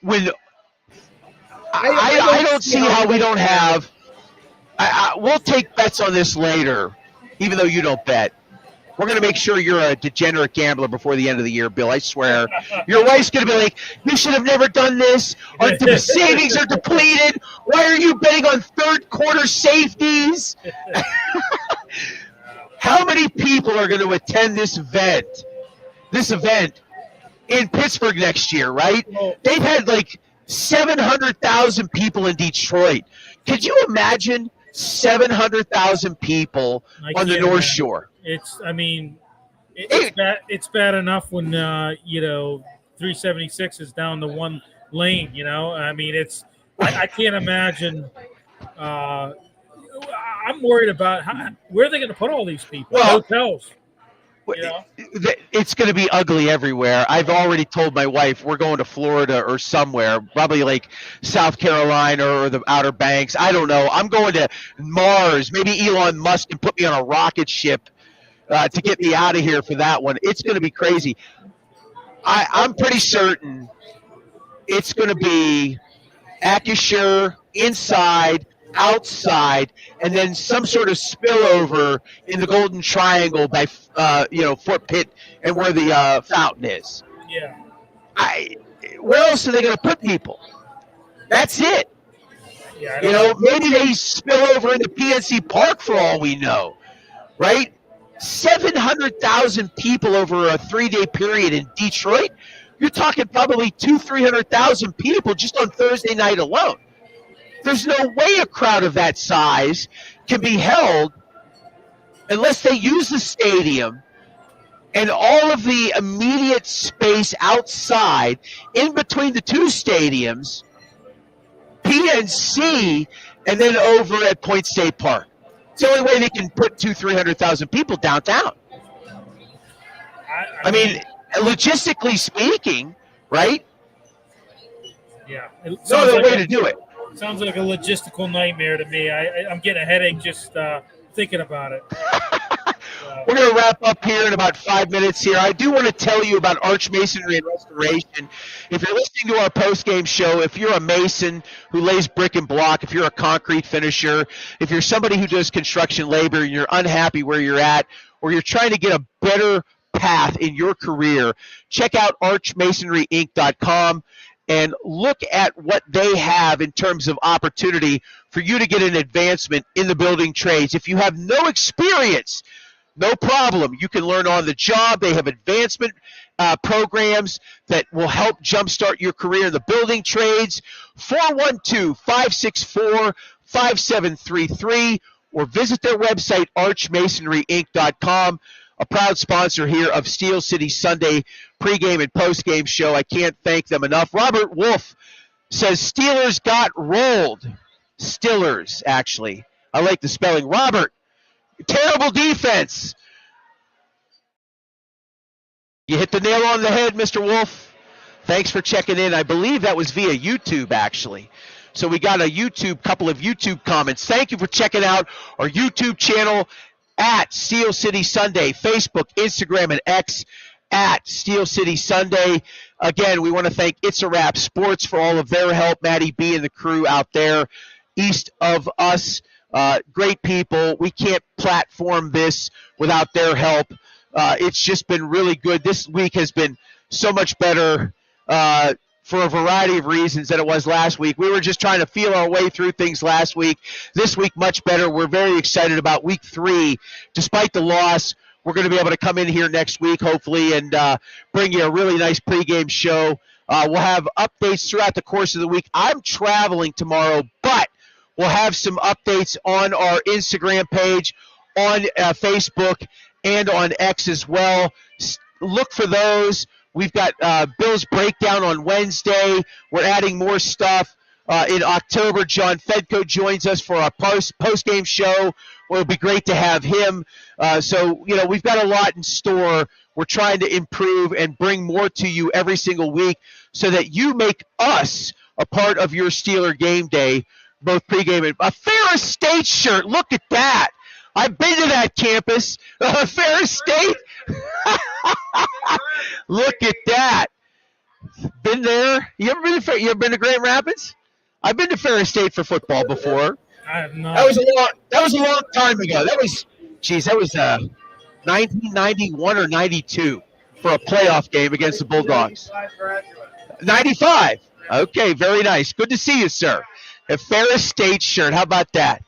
S2: when I don't see how we don't have. We'll take bets on this later, even though you don't bet. We're going to make sure you're a degenerate gambler before the end of the year, Bill. I swear. Your wife's going to be like, you should have never done this. The savings are depleted. Why are you betting on third-quarter safeties? How many people are going to attend this event in Pittsburgh next year, right? They've had like 700,000 people in Detroit. Could you imagine 700,000 people on the North Shore?
S3: It's bad enough when 376 is down to 1 lane. I can't imagine. I'm worried about where are they going to put all these people?
S2: Well,
S3: hotels.
S2: It's going to be ugly everywhere. I've already told my wife we're going to Florida or somewhere, probably like South Carolina or the Outer Banks. I don't know. I'm going to Mars. Maybe Elon Musk can put me on a rocket ship to get me out of here for that one. It's going to be crazy. I'm pretty certain it's going to be Acrisure, inside, outside, and then some sort of spillover in the Golden Triangle by Fort Pitt and where the fountain is.
S3: Yeah.
S2: Where else are they going to put people? That's it.
S3: Yeah,
S2: maybe they spill over into PNC Park for all we know, right? 700,000 people over a 3-day period in Detroit. You're talking probably 200,000-300,000 people just on Thursday night alone. There's no way a crowd of that size can be held unless they use the stadium and all of the immediate space outside in between the 2 stadiums, PNC, and then over at Point State Park. It's the only way they can put 200,000-300,000 people downtown. I mean, logistically speaking, right?
S3: Yeah.
S2: No other way to do it.
S3: Sounds like a logistical nightmare to me. I'm getting a headache just thinking about it.
S2: We're going to wrap up here in about 5 minutes here. I do want to tell you about Arch Masonry and Restoration. If you're listening to our post-game show, if you're a mason who lays brick and block, if you're a concrete finisher, if you're somebody who does construction labor and you're unhappy where you're at, or you're trying to get a better path in your career, check out archmasonryinc.com and look at what they have in terms of opportunity for you to get an advancement in the building trades. If you have no experience, no problem. You can learn on the job. They have advancement programs that will help jumpstart your career in the building trades. 412-564-5733 or visit their website, archmasonryinc.com. A proud sponsor here of Steel City Sunday pregame and postgame show. I can't thank them enough. Robert Wolf says Steelers got rolled. Stillers, actually. I like the spelling. Robert, terrible defense. You hit the nail on the head, Mr. Wolf. Thanks for checking in. I believe that was via YouTube, actually. So we got a couple of YouTube comments. Thank you for checking out our YouTube channel at Steel City Sunday, Facebook, Instagram, and X at Steel City Sunday. Again, we want to thank It's a Wrap Sports for all of their help, Maddie B and the crew out there east of us. Great people. We can't platform this without their help. It's just been really good. This week has been so much better for a variety of reasons than it was last week. We were just trying to feel our way through things last week. This week, much better. We're very excited about week 3. Despite the loss, we're going to be able to come in here next week, hopefully, and bring you a really nice pregame show. We'll have updates throughout the course of the week. I'm traveling tomorrow, but we'll have some updates on our Instagram page, on Facebook, and on X as well. Look for those. We've got Bill's Breakdown on Wednesday. We're adding more stuff. In October, John Fedko joins us for our post-game show. Well, it'll be great to have him. So, we've got a lot in store. We're trying to improve and bring more to you every single week so that you make us a part of your Steeler game day, both pregame and a Ferris State shirt. Look at that. I've been to that campus. Ferris State. Look at that. Been there. You ever been to Grand Rapids? I've been to Ferris State for football before.
S3: I have not.
S2: That was a long time ago. That was 1991 or 92 for a playoff game against the Bulldogs. 95. Okay, very nice. Good to see you, sir. A Ferris State shirt. How about that?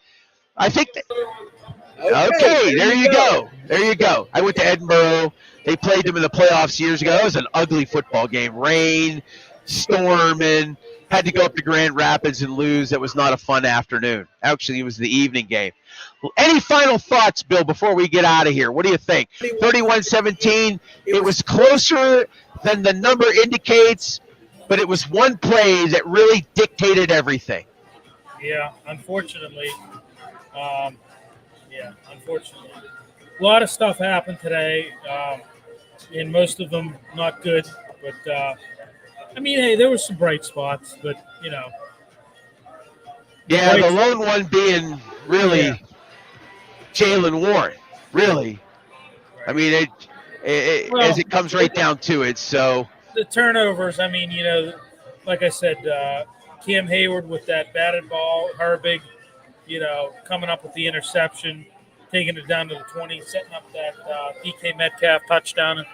S2: I think Okay, there you go. There you go. I went to Edinburgh. They played them in the playoffs years ago. That was an ugly football game. Rain, storming. Had to go up to Grand Rapids and lose. That was not a fun afternoon. Actually, it was the evening game. Any final thoughts, Bill, before we get out of here? What do you think? 31-17. It was closer than the number indicates, but it was one play that really dictated everything.
S3: Yeah, unfortunately. Unfortunately. A lot of stuff happened today, and most of them not good. But, hey, there were some bright spots, but,
S2: Yeah, the lone one being really Jalen Warren, really. I mean, as it comes right down to it, so.
S3: The turnovers, like I said, Cam Hayward with that batted ball, Herbig, coming up with the interception, taking it down to the 20, setting up that DK Metcalf touchdown.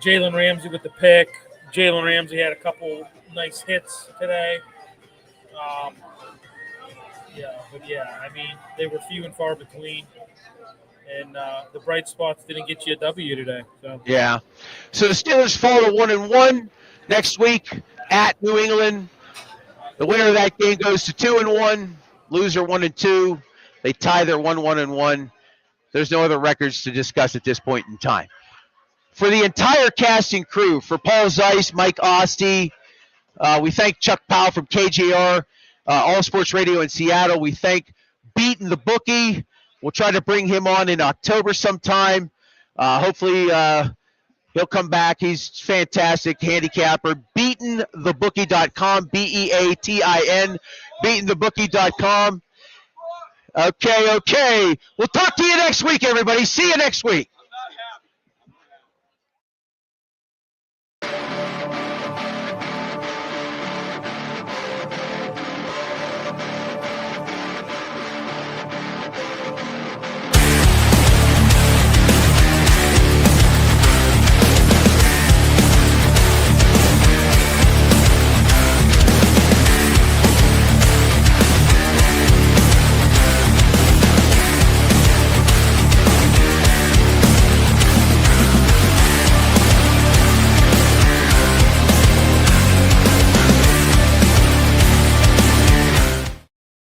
S3: Jalen Ramsey with the pick. Jalen Ramsey had a couple nice hits today. They were few and far between. And the bright spots didn't get you a W today. So. Yeah.
S2: So the Steelers fall to 1-1 next week at New England. The winner of that game goes to 2-1. Loser 1-2. They tie their 1-1. There's no other records to discuss at this point in time. For the entire casting crew, for Paul Zeiss, Mike Ostie, we thank Chuck Powell from KJR, All Sports Radio in Seattle. We thank Beaton the Bookie. We'll try to bring him on in October sometime. Hopefully he'll come back. He's fantastic handicapper. BeatonTheBookie.com, BEATIN, BeatonTheBookie.com. Okay. We'll talk to you next week, everybody. See you next week.